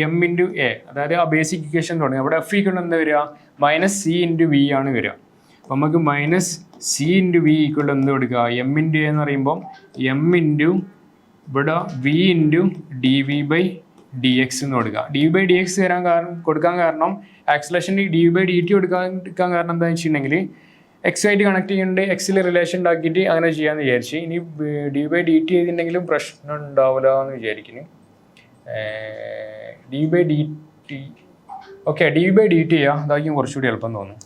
m × a. അതായത് ആ ബേസിക് ഇക്വേഷൻ തുടങ്ങി അവിടെ F = എന്താ വരിക -c × v ആണ് വരിക. അപ്പോൾ നമുക്ക് -c × v = എന്ത് കൊടുക്കുക m × a എന്ന് പറയുമ്പോൾ m × ഇവിടെ v × dv/dx എന്ന് കൊടുക്കുക. dv/dx കൊടുക്കാൻ കാരണം ആക്സിലേഷൻ dv/dt കൊടുക്കാൻ കാരണം എന്താണെന്ന് വെച്ചിട്ടുണ്ടെങ്കിൽ എക്സ് ആയിട്ട് കണക്ട് ചെയ്യുന്നുണ്ട്, എക്സിൽ റിലേഷൻ ഉണ്ടാക്കിയിട്ട് അങ്ങനെ ചെയ്യാമെന്ന് വിചാരിച്ച്. ഇനി dv/dt ചെയ്തിട്ടുണ്ടെങ്കിലും പ്രശ്നം ഉണ്ടാവില്ല എന്ന് വിചാരിക്കുന്നു. dv/dt ഓക്കെ dv/dt ചെയ്യാം, അതായിരിക്കും കുറച്ചുകൂടി എളുപ്പം തോന്നുന്നു.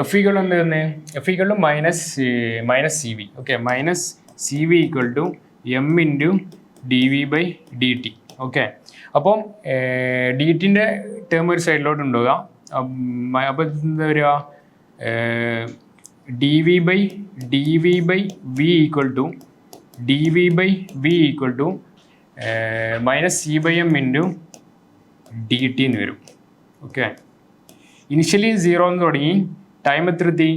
F = എന്ത് തന്നെ F = -cv. Okay -cv = m × dv/dt. Okay അപ്പം ഡിറ്റിൻ്റെ ടേം ഒരു സൈഡിലോട്ട് ഉണ്ടാവുക. അപ്പോൾ എന്താ വരിക dv/v = -c/m × dt എന്ന് വരും. ഓക്കെ ഇനിഷ്യലി 0 എന്ന് തുടങ്ങി ടൈം എത്ര എത്തി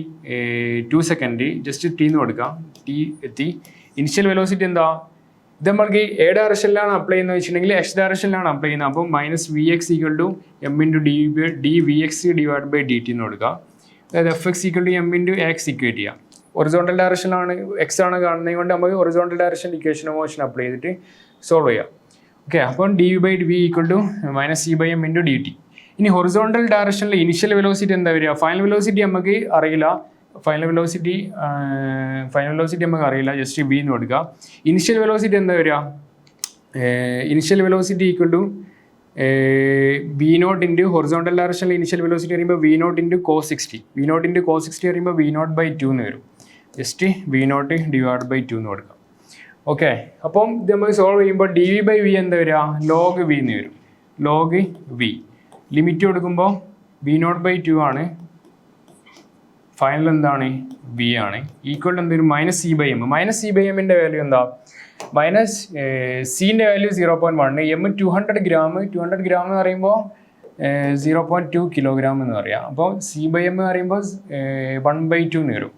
2 സെക്കൻഡ് ജസ്റ്റ് t എന്ന് കൊടുക്കാം. t എത്തി. ഇനിഷ്യൽ വെലോസിറ്റി എന്താ ഇത് നമ്മൾക്ക് എ ഡയറക്ഷനിലാണ് അപ്ലൈ ചെയ്യുന്നത് വെച്ചിട്ടുണ്ടെങ്കിൽ എക്സ് ഡയറക്ഷനിലാണ് അപ്ലൈ ചെയ്യുന്നത്. അപ്പോൾ -vx = m × dvx/dt എന്ന് കൊടുക്കുക. അതായത് fx = m × x ഇക്വേറ്റ് ചെയ്യുക. ഒറിസോണ്ടൽ ഡയറക്ഷനിലാണ് എക്സ് ആണ് കാണുന്നത് കൊണ്ട് നമുക്ക് horizontal direction equation of motion apply ചെയ്തിട്ട് സോൾവ് ചെയ്യാം. ഓക്കെ അപ്പം dv/v = -c/m × dt. ഇനി ഹൊറിസോണ്ടൽ ഡയറക്ഷനിൽ ഇനിഷ്യൽ വെലോസിറ്റി എന്താ വരിക ഫൈനൽ വെലോസിറ്റി നമുക്ക് അറിയില്ല. ഫൈനൽ വെലോസിറ്റി നമുക്ക് അറിയില്ല, ജസ്റ്റ് v എന്ന് കൊടുക്കുക. ഇനിഷ്യൽ വെലോസിറ്റി എന്താ വരിക ഇനിഷ്യൽ വെലോസിറ്റി = v0 × ഹൊറിസോണ്ടൽ ഡയറക്ഷനിൽ ഇനിഷ്യൽ വെലോസിറ്റി പറയുമ്പോൾ v0 × cos 60. v0 × cos 60 പറയുമ്പോൾ v0/2 എന്ന് വരും. ജസ്റ്റ് v0/2 എന്ന് കൊടുക്കാം. ഓക്കെ അപ്പം ഇത് നമുക്ക് സോൾവ് ചെയ്യുമ്പോൾ dv/v എന്താ വരിക log v എന്ന് വരും. log v ലിമിറ്റ് കൊടുക്കുമ്പോൾ v0/2 ആണ്. ഫൈനൽ എന്താണ് v ആണ്. ഈക്വൽ എന്തൊരു -c/m. -c/mൻ്റെ വാല്യൂ എന്താ -c-ൻ്റെ വാല്യൂ 0.1, m 200 ഗ്രാം എന്ന് പറയുമ്പോൾ 0.2 കിലോഗ്രാം എന്ന് പറയാം. അപ്പോൾ c/m എന്ന് പറയുമ്പോൾ 1/2 എന്ന് വരും.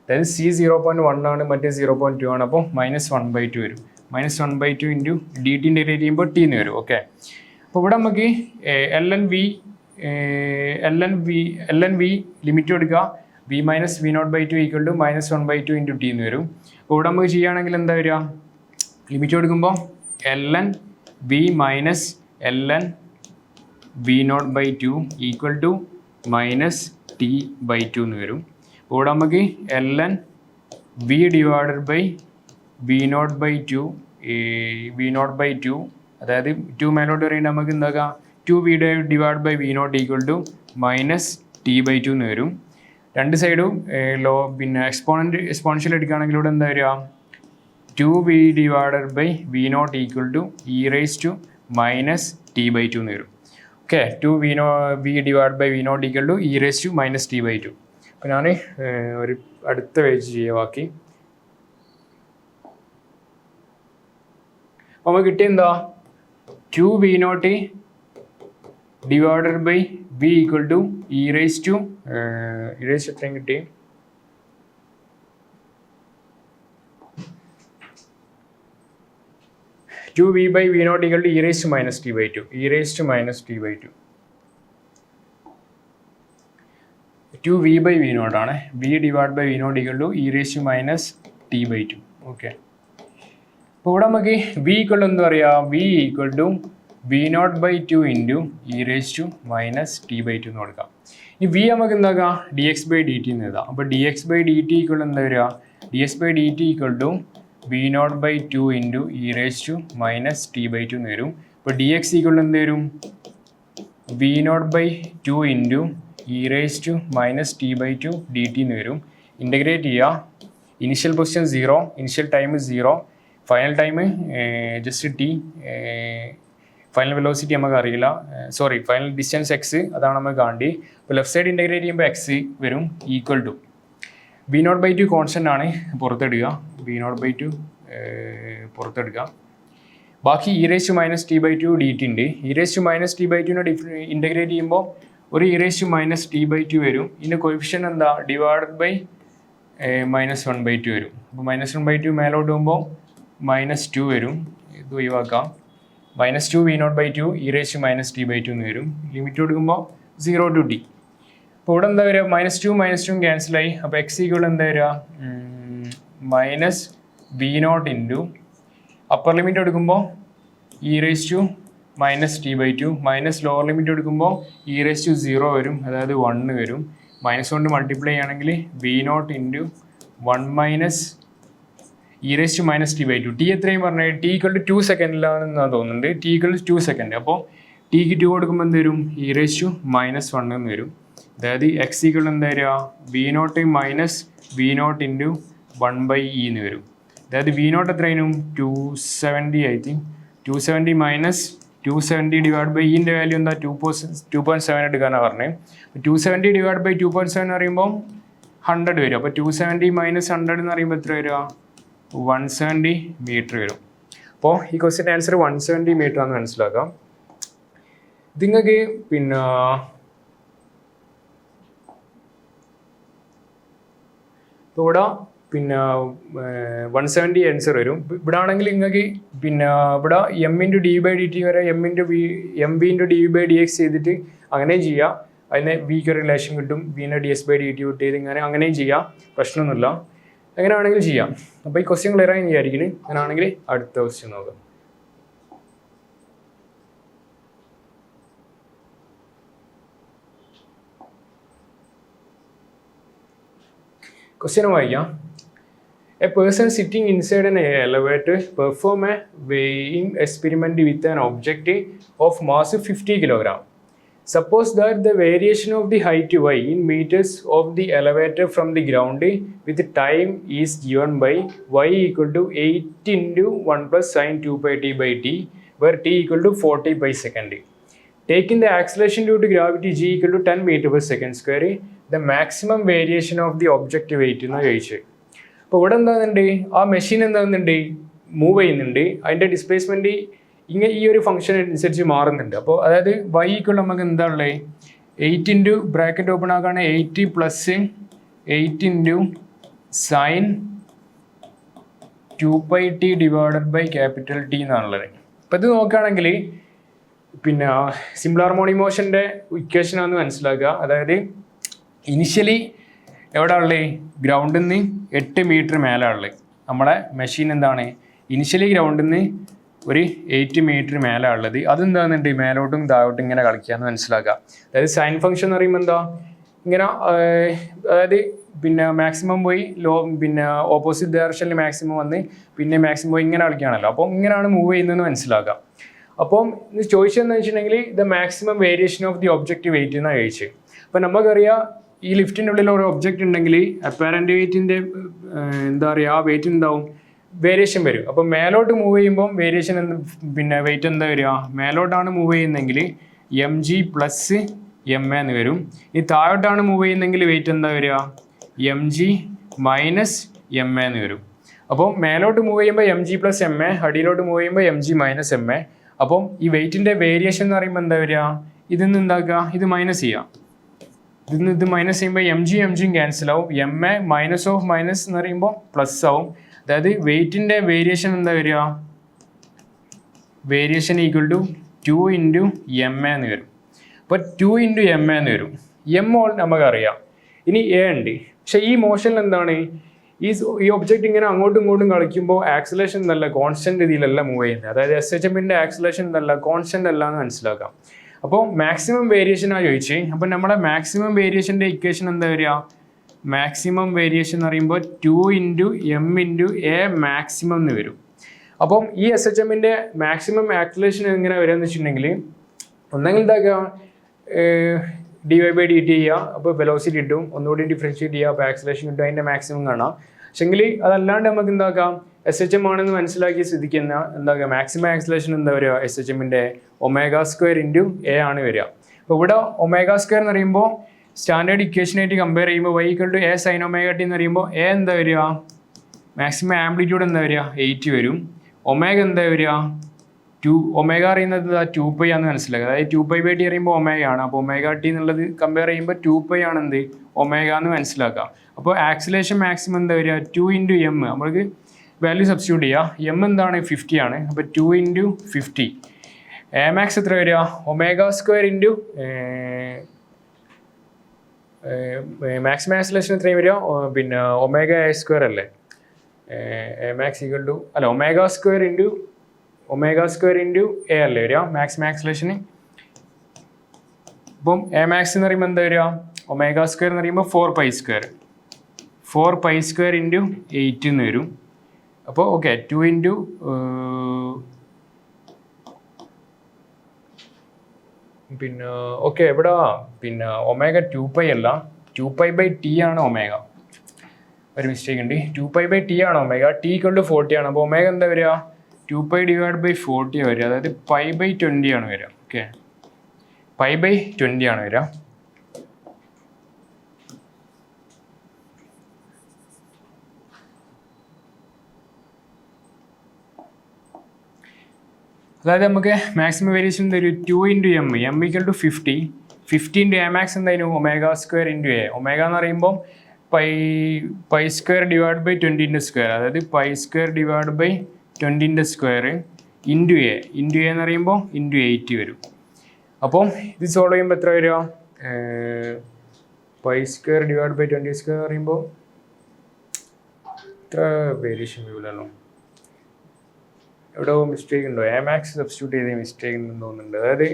അതായത് c 0.1 ആണ്, മറ്റേ 0.2 ആണ്. അപ്പോൾ -1/2 വരും. -1/2 × dt ഇൻ്റഗ്രേറ്റ് ചെയ്യുമ്പോൾ t എന്ന് വരും. ഓക്കെ അപ്പോൾ ഇവിടെ നമുക്ക് ln v ലിമിറ്റ് കൊടുക്കുക. v - v0/2 = -1/2 × t എന്ന് വരും. അപ്പോൾ ഇവിടെ നമുക്ക് ചെയ്യുകയാണെങ്കിൽ എന്താ വരിക ലിമിറ്റ് കൊടുക്കുമ്പോൾ ln v - ln v0/2 = -t/2 എന്ന് വരും. അപ്പോൾ ഇവിടെ നമുക്ക് ln v/v0/2 അതായത് 2 മേലോട്ട് പറയുമ്പോൾ നമുക്ക് എന്താക്കാം 2v/v0 = -t/2 എന്ന് വരും. രണ്ട് സൈഡും പിന്നെ എക്സ്പോണൻഷ്യൽ എടുക്കുകയാണെങ്കിൽ ഇവിടെ എന്താ വരിക 2v/v0 = e⁻ -t/2 എന്ന് വരും. Okay 2v/v0 = e⁻ -t/2. അപ്പോൾ ഞാൻ ഒരു അടുത്ത പേജ് ചെയ്യുക ബാക്കി. അപ്പോൾ നമുക്ക് കിട്ടിയ എന്താ 2v0 / v = എത്രയും കിട്ടി 2v/v0 = e⁻ -t/2. 2v/v0 ആണ്. v/v0 = e⁻t/2. ഓക്കെ അപ്പോൾ ഇവിടെ നമുക്ക് v = എന്താ പറയുക v = v0/2 × e⁻ -t/2 എന്ന് കൊടുക്കാം. ഈ വി നമുക്ക് എന്താക്കാം D X by D T എന്ന് എഴുതാം. അപ്പോൾ D X by D T equal എന്താ വരിക, D X by D T equal to V naught by two into E raise to minus T by two എന്ന് വരും. ഇപ്പോൾ ഡി എക്സ് ഈക്വൾ എന്ത് വരും, V naught by two into E raise to minus T by two D T എന്ന് വരും. Integrate ചെയ്യുക. Initial position 0, initial time 0, final time just T, final velocity നമുക്ക് അറിയില്ല, സോറി ഫൈനൽ ഡിസ്റ്റൻസ് എക്സ് അതാണ് നമുക്ക് കാണേണ്ടി. അപ്പോൾ ലെഫ്റ്റ് സൈഡ് ഇൻ്റഗ്രേറ്റ് ചെയ്യുമ്പോൾ എക്സ് വരും equal to V naught by two constant ആണ് പുറത്തെടുക്കുക, വി നോട്ട് ബൈ ടു പുറത്തെടുക്കുക. ബാക്കി E raise to minus T by two D T ഉണ്ട്. E raise to minus T by ടുവിനെ ഇൻ്റഗ്രേറ്റ് ചെയ്യുമ്പോൾ ഒരു E raise to minus T by two വരും. ഇതിൻ്റെ കൊഫിഷ്യൻ എന്താ ഡിവൈഡഡ് ബൈ -1/2 വരും. അപ്പോൾ -1/2 മേലോട്ട് പോകുമ്പോൾ -2 വരും. ഇത് ഒഴിവാക്കാം. -2 v naught by two e raise to minus T by two എന്ന് വരും. ലിമിറ്റ് കൊടുക്കുമ്പോൾ 0 to t. അപ്പോൾ ഇവിടെ എന്താ വരിക, -2 ക്യാൻസലായി. അപ്പോൾ എക്സ് ഈക്വൾ എന്താ വരിക, -v0 ഇൻറ്റു അപ്പർ ലിമിറ്റ് എടുക്കുമ്പോൾ e raise to minus T by two minus lower limit എടുക്കുമ്പോൾ ഇ റേസ് ടു 0 വരും, അതായത് 1 വരും. -1 മൾട്ടിപ്ലൈ ചെയ്യുകയാണെങ്കിൽ v0 into 1 minus e raise to minus T by two. T എത്രയും പറഞ്ഞാൽ ടി ഈക്വൽ ടു 2 സെക്കൻഡിലാണെന്നാണ് തോന്നുന്നുണ്ട്. T equal to 2 second. അപ്പോൾ ടിക്ക് 2 കൊടുക്കുമ്പോൾ എന്ത് വരും, ഇ റേസ് ടു -1 എന്ന് വരും. അതായത് എക്സ് ഈക്വൽ എന്താ വരിക, v0 minus v0 into 1/e എന്ന് വരും. അതായത് v0 എത്രയും 270 I think, 270 minus 270 divide by ഇൻ്റെ വാല്യൂ എന്താ 2.7 എടുക്കാനാണ് പറഞ്ഞത്. 270 ഡിവൈഡ് ബൈ 2.7 എന്ന് പറയുമ്പോൾ 100 വരും. അപ്പോൾ 270 മൈനസ് 100 എന്ന് പറയുമ്പോൾ എത്ര വരിക, 170 മീറ്റർ വരും. അപ്പോൾ ഈ ക്വസ്റ്റ്യൻ്റെ ആൻസർ 170 മീറ്റർ ആണെന്ന് മനസ്സിലാക്കാം. നിങ്ങൾക്ക് പിന്നെ ഇപ്പോൾ ഇവിടെ 170 ആൻസർ വരും. ഇവിടെ ആണെങ്കിൽ നിങ്ങൾക്ക് ഇവിടെ M into D by D T വരെ M V into D by D X ചെയ്തിട്ട് അങ്ങനെയും ചെയ്യാം. അതിന് വിക്ക് റിലേഷൻ കിട്ടും, വിൻ്റെ D S by D T വിട്ട് ചെയ്ത് അങ്ങനെയും ചെയ്യാം, പ്രശ്നമൊന്നുമില്ല. അങ്ങനെയാണെങ്കിൽ ചെയ്യാം. അപ്പോൾ ഈ ക്വസ്റ്റ്യൻ ക്ലിയർ ആയി വിചാരിക്കുന്നു. അങ്ങനെയാണെങ്കിൽ അടുത്ത ക്വസ്റ്റ്യൻ നോക്കാം. ക്വസ്റ്റ്യൻ വായിക്കാം. A person sitting inside an elevator perform a weighing experiment with an object of mass 50 kg. Suppose that the variation of the height y in meters of the elevator from the ground with time is given by y equal to 8 into 1 plus sin 2 pi t by t, where t equal to 40 pi second. Taking the acceleration due to gravity g equal to 10 meter per second square, the maximum variation of the object weight എന്ന് ചോദിച്ചു. അപ്പോൾ ഇവിടെ എന്താകുന്നുണ്ട്, ആ machine എന്താകുന്നുണ്ട്, move ചെയ്യുന്നുണ്ട്. അതിൻ്റെ displacement ഈ ഒരു function അനുസരിച്ച് മാറുന്നുണ്ട്. അപ്പോൾ അതായത് y ഈക്വൽ നമുക്ക് എന്താ ഉള്ളത്, 8 ഇൻറ്റു ബ്രാക്കറ്റ് ഓപ്പൺ ആക്കുകയാണ് 8 plus 8 into sine 2 pi t divided by capital T എന്നാണുള്ളത്. അപ്പോൾ ഇത് നോക്കുകയാണെങ്കിൽ സിമ്പിൾ ഹാർമോണിക് മോഷൻ്റെ ഇക്വേഷനാണെന്ന് മനസ്സിലാക്കുക. അതായത് ഇനിഷ്യലി എവിടെ ഉള്ളത്, ഗ്രൗണ്ടിൽ നിന്ന് 8 മീറ്റർ മേലെ ഉള്ളത്. നമ്മുടെ മെഷീൻ എന്താണ്, ഇനിഷ്യലി ഗ്രൗണ്ടിൽ നിന്ന് ഒരു 8 മീറ്റർ മേലെ ഉള്ളത്. അതെന്താണെന്നുണ്ട് മേലോട്ടും താഴോട്ടും ഇങ്ങനെ കളിക്കാമെന്ന് മനസ്സിലാക്കുക. അതായത് സൈൻ ഫംഗ്ഷൻ എന്ന് പറയുമ്പോൾ എന്താ, ഇങ്ങനെ അതായത് മാക്സിമം പോയി ഓപ്പോസിറ്റ് ഡയറക്ഷനിൽ മാക്സിമം വന്ന് മാക്സിമം പോയി ഇങ്ങനെ കളിക്കുകയാണല്ലോ. അപ്പോൾ ഇങ്ങനെയാണ് മൂവ് ചെയ്യുന്നതെന്ന് മനസ്സിലാക്കുക. അപ്പം ഇത് ചോദിച്ചതെന്ന് വെച്ചിട്ടുണ്ടെങ്കിൽ the maximum variation of the object weight എന്നാണ് ചോദിച്ചത്. അപ്പോൾ നമുക്കറിയാം ഈ ലിഫ്റ്റിൻ്റെ ഉള്ളിൽ ഒരു ഒബ്ജക്റ്റ് ഉണ്ടെങ്കിൽ അപ്പാരൻ്റ് വെയിറ്റിൻ്റെ എന്താ പറയുക, ആ വെയിറ്റ് എന്താവും, വേരിയേഷൻ വരും. അപ്പോൾ മേലോട്ട് മൂവ് ചെയ്യുമ്പോൾ വേരിയേഷൻ വെയിറ്റ് എന്താ വരിക, മേലോട്ടാണ് മൂവ് ചെയ്യുന്നതെങ്കിൽ mg പ്ലസ് ma എന്ന് വരും. ഈ താഴോട്ടാണ് മൂവ് ചെയ്യുന്നതെങ്കിൽ വെയിറ്റ് എന്താ വരിക, mg മൈനസ് ma എന്ന് വരും. അപ്പോൾ മേലോട്ട് മൂവ് ചെയ്യുമ്പോൾ mg പ്ലസ് ma, അടിയിലോട്ട് മൂവ് ചെയ്യുമ്പോൾ mg മൈനസ് ma. അപ്പം ഈ വെയിറ്റിൻ്റെ വേരിയേഷൻ എന്ന് പറയുമ്പോൾ എന്താ വരിക, ഇതിന്ന് എന്താക്കുക, ഇത് മൈനസ് ചെയ്യാം. ഇത് മൈനസ് ചെയ്യുമ്പോൾ എം ജിയും ക്യാൻസൽ ആവും. ma മൈനസ് ഓഫ് മൈനസ് എന്ന് പറയുമ്പോൾ പ്ലസ് ആവും. അതായത് വെയിറ്റിൻ്റെ വേരിയേഷൻ എന്താ വരിക, variation equal to 2 into ma എന്ന് വരും. അപ്പോൾ 2 ഇൻറ്റു ma എന്ന് വരും. ഓൾ നമുക്കറിയാം. ഇനി എ ഉണ്ട്. പക്ഷേ ഈ മോഷനിൽ എന്താണ്, ഈ ഒബ്ജക്റ്റ് ഇങ്ങനെ അങ്ങോട്ടും ഇങ്ങോട്ടും കളിക്കുമ്പോൾ ആക്സിലേഷൻ നല്ല കോൺസ്റ്റന്റ് രീതിയിലല്ല മൂവ് ചെയ്യുന്നത്. അതായത് SHMൻ്റെ ആക്സിലേഷൻ നല്ല കോൺസ്റ്റന്റ് അല്ല എന്ന് മനസ്സിലാക്കാം. അപ്പോൾ മാക്സിമം വേരിയേഷനാണ് ചോദിച്ചത്. അപ്പോൾ നമ്മളെ മാക്സിമം വേരിയേഷൻ്റെ ഇക്വേഷൻ എന്താ വരിക? മാക്സിമം വേരിയേഷൻ എന്ന് പറയുമ്പോൾ 2 into M into A maximum എന്ന് വരും. അപ്പം ഈ SHMൻ്റെ മാക്സിമം ആക്സിലറേഷൻ എങ്ങനെ വരിക എന്ന് വെച്ചിട്ടുണ്ടെങ്കിൽ ഒന്നെങ്കിൽ എന്താക്കുക, dy/dt ചെയ്യുക, അപ്പോൾ വെലോസിറ്റി കിട്ടും, ഒന്നുകൂടി ഡിഫറൻഷിയേറ്റ് ചെയ്യുക, അപ്പോൾ ആക്സിലറേഷൻ കിട്ടും, അതിൻ്റെ മാക്സിമം കാണാം. പക്ഷെങ്കിൽ അതല്ലാണ്ട് നമുക്ക് എന്താക്കാം, SHM ആണെന്ന് മനസ്സിലാക്കി സ്ഥിതിക്കുന്ന എന്താക്കുക, മാക്സിമം ആക്സിലറേഷൻ എന്താ വരിക, SHMൻ്റെ ω² ഇൻറ്റു എ ആണ് വരിക. അപ്പോൾ ഇവിടെ ω² എന്ന് പറയുമ്പോൾ സ്റ്റാൻഡേർഡ് ഇക്വേഷനായിട്ട് കമ്പയർ ചെയ്യുമ്പോൾ y = a sin ωt എന്ന് പറയുമ്പോൾ a എന്താ വരിക, മാക്സിമം ആംപ്ലിറ്റ്യൂഡ് എന്താ വരിക, 8 വരും. ഒമേഗ എന്താ വരിക, ഒമേഗ അറിയുന്നത് 2π ആണെന്ന് മനസ്സിലാക്കുക. അതായത് 2π/t പറയുമ്പോൾ ഒമേഗ ആണ്. അപ്പോൾ ωt എന്നുള്ളത് കമ്പയർ ചെയ്യുമ്പോൾ 2π ആണ് എന്ത്, ഒമേഗ എന്ന് മനസ്സിലാക്കുക. അപ്പോൾ ആക്സിലേഷൻ മാക്സിമം എന്താ വരിക, 2 ഇൻറ്റു എം. നമ്മൾക്ക് വാല്യൂ സബ്സ്റ്റിറ്റ്യൂട്ട് ചെയ്യുക. എം എന്താണ്, 50 ആണ്. അപ്പോൾ 2 ഇൻറ്റു 50. എ മാക്സ് എത്ര വരിക, ω² ഇൻറ്റു മാക്സിമം ആക്സിലേഷൻ എത്രയും വരിക, പിന്നെ ω² അല്ലേ, എ മാക്സ് ഈക്വൽ ടു അല്ല ω² ഇൻറ്റു എ അല്ലേ വരിക മാക്സിമം ആക്സിലേഷന്. അപ്പം എ മാക്സ് എന്ന് പറയുമ്പോൾ എന്താ വരിക, ω² എന്ന് പറയുമ്പോൾ 4π² ഇൻറ്റു 8 എന്ന് വരും. അപ്പോൾ ഓക്കെ 2 ഇൻറ്റു പിന്നെ ഓക്കെ ഇവിടെ പിന്നെ ഒമേഗ 2π അല്ല, 2π/t ആണ് ഒമേഗ. ഒരു മിസ്റ്റേക്ക് ഉണ്ട്, 2π/t ആണ് ഒമേഗ, t = 40 ആണ്. അപ്പോൾ ഒമേഗ എന്താ വരിക, 2π/40 വരിക, അതായത് π/20 ആണ് വരിക. ഓക്കെ, π/20 ആണ് വരിക. അതായത് നമുക്ക് മാക്സിമം വേരിയേഷൻ തരും 2 into m, m = 50. 50 into a max എന്തായാലും ω² ഇൻറ്റു എ. ഒമേഗ എന്ന് പറയുമ്പോൾ π² / 20² അതായത് π² / 20² ഇൻറ്റു എ എന്ന് പറയുമ്പോൾ ഇൻറ്റു 8 വരും. അപ്പം ഇത് സോൾവ് ചെയ്യുമ്പോൾ എത്ര വരിക, π² / 20² പറയുമ്പോൾ ഇത്ര വേരിയേഷൻ വരില്ലല്ലോ, എവിടെ മിസ്റ്റേക്ക് ഉണ്ടോ, എ മാക്സ് സബ്സ്റ്റിറ്റ്യൂട്ട് ചെയ്ത മിസ്റ്റേക്ക് ഉണ്ടെന്ന് തോന്നുന്നുണ്ട്. അതായത്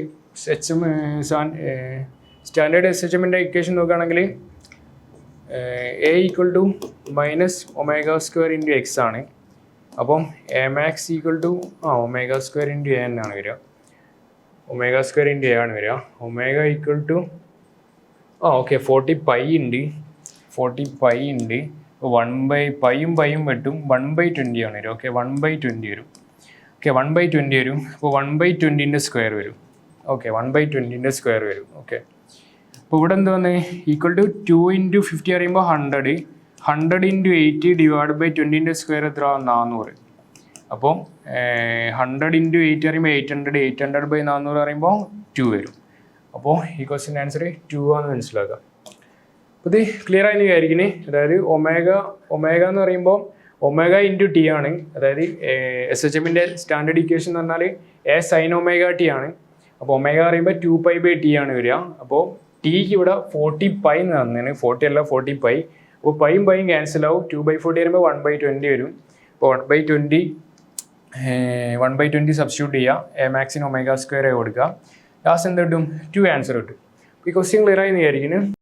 സ്റ്റാൻഡേർഡ് SHMൻ്റെ ഇക്വേഷൻ നോക്കുകയാണെങ്കിൽ a = -ω² ഇൻറ്റു എക്സ് ആണ്. അപ്പം എ മാക്സ് = ω² ഇൻറ്റു എ എന്നാണ് വരിക, ω² ഇൻറ്റു എ ആണ് വരിക. ഒമേഗ = ഓക്കെ 40π ഉണ്ട്, 40π ഉണ്ട്. 1/πയും വെട്ടും 1/20 ആണ് വരും. ഓക്കെ 1/20 വരും. ഓക്കെ 1/20 വരും. അപ്പോൾ 1/20² വരും. ഓക്കെ 1/20² വരും. ഓക്കെ, അപ്പോൾ ഇവിടെ എന്ത് വന്ന് =2 ഇൻറ്റു 50 പറയുമ്പോൾ 100 ഇൻറ്റു 8 / 20² എത്ര, 400. അപ്പോൾ 100 ഇൻറ്റു 8 പറയുമ്പോൾ 800/400 പറയുമ്പോൾ 2 വരും. അപ്പോൾ ഈ ക്വസ്റ്റ്യൻ ആൻസർ 2 ആണെന്ന് മനസ്സിലാക്കുക. അപ്പോൾ ഇത് ക്ലിയർ ആയി വിചാരിക്കുന്നത്. അതായത് ഒമേഗ എന്ന് പറയുമ്പോൾ ഒമേഗ ഇൻറ്റു ടി ആണ്. അതായത് SHMൻ്റെ സ്റ്റാൻഡേർഡ് ഇക്വേഷൻ എന്ന് പറഞ്ഞാൽ a sin ωt ആണ്. അപ്പോൾ ഒമേഗ പറയുമ്പോൾ 2π/t ആണ് വരിക. അപ്പോൾ ടിക്ക് ഇവിടെ 40π എന്ന് തന്നേന്, 40 അല്ല 40π. അപ്പോൾ പൈയും ക്യാൻസൽ ആവും. 2/40 വരുമ്പോൾ 1/20 വരും. അപ്പോൾ 1/20 സബ്സ്റ്റിറ്റ്യൂട്ട് ചെയ്യുക, എ മാക്സിന് ω² കൊടുക്കുക. ലാസ്റ്റ് എന്ത് കിട്ടും, 2 ആൻസർ കിട്ടും. ഈ ക്വസ്റ്റ്യൻ ക്ലിയർ ആയി വിചാരിക്കുന്നു.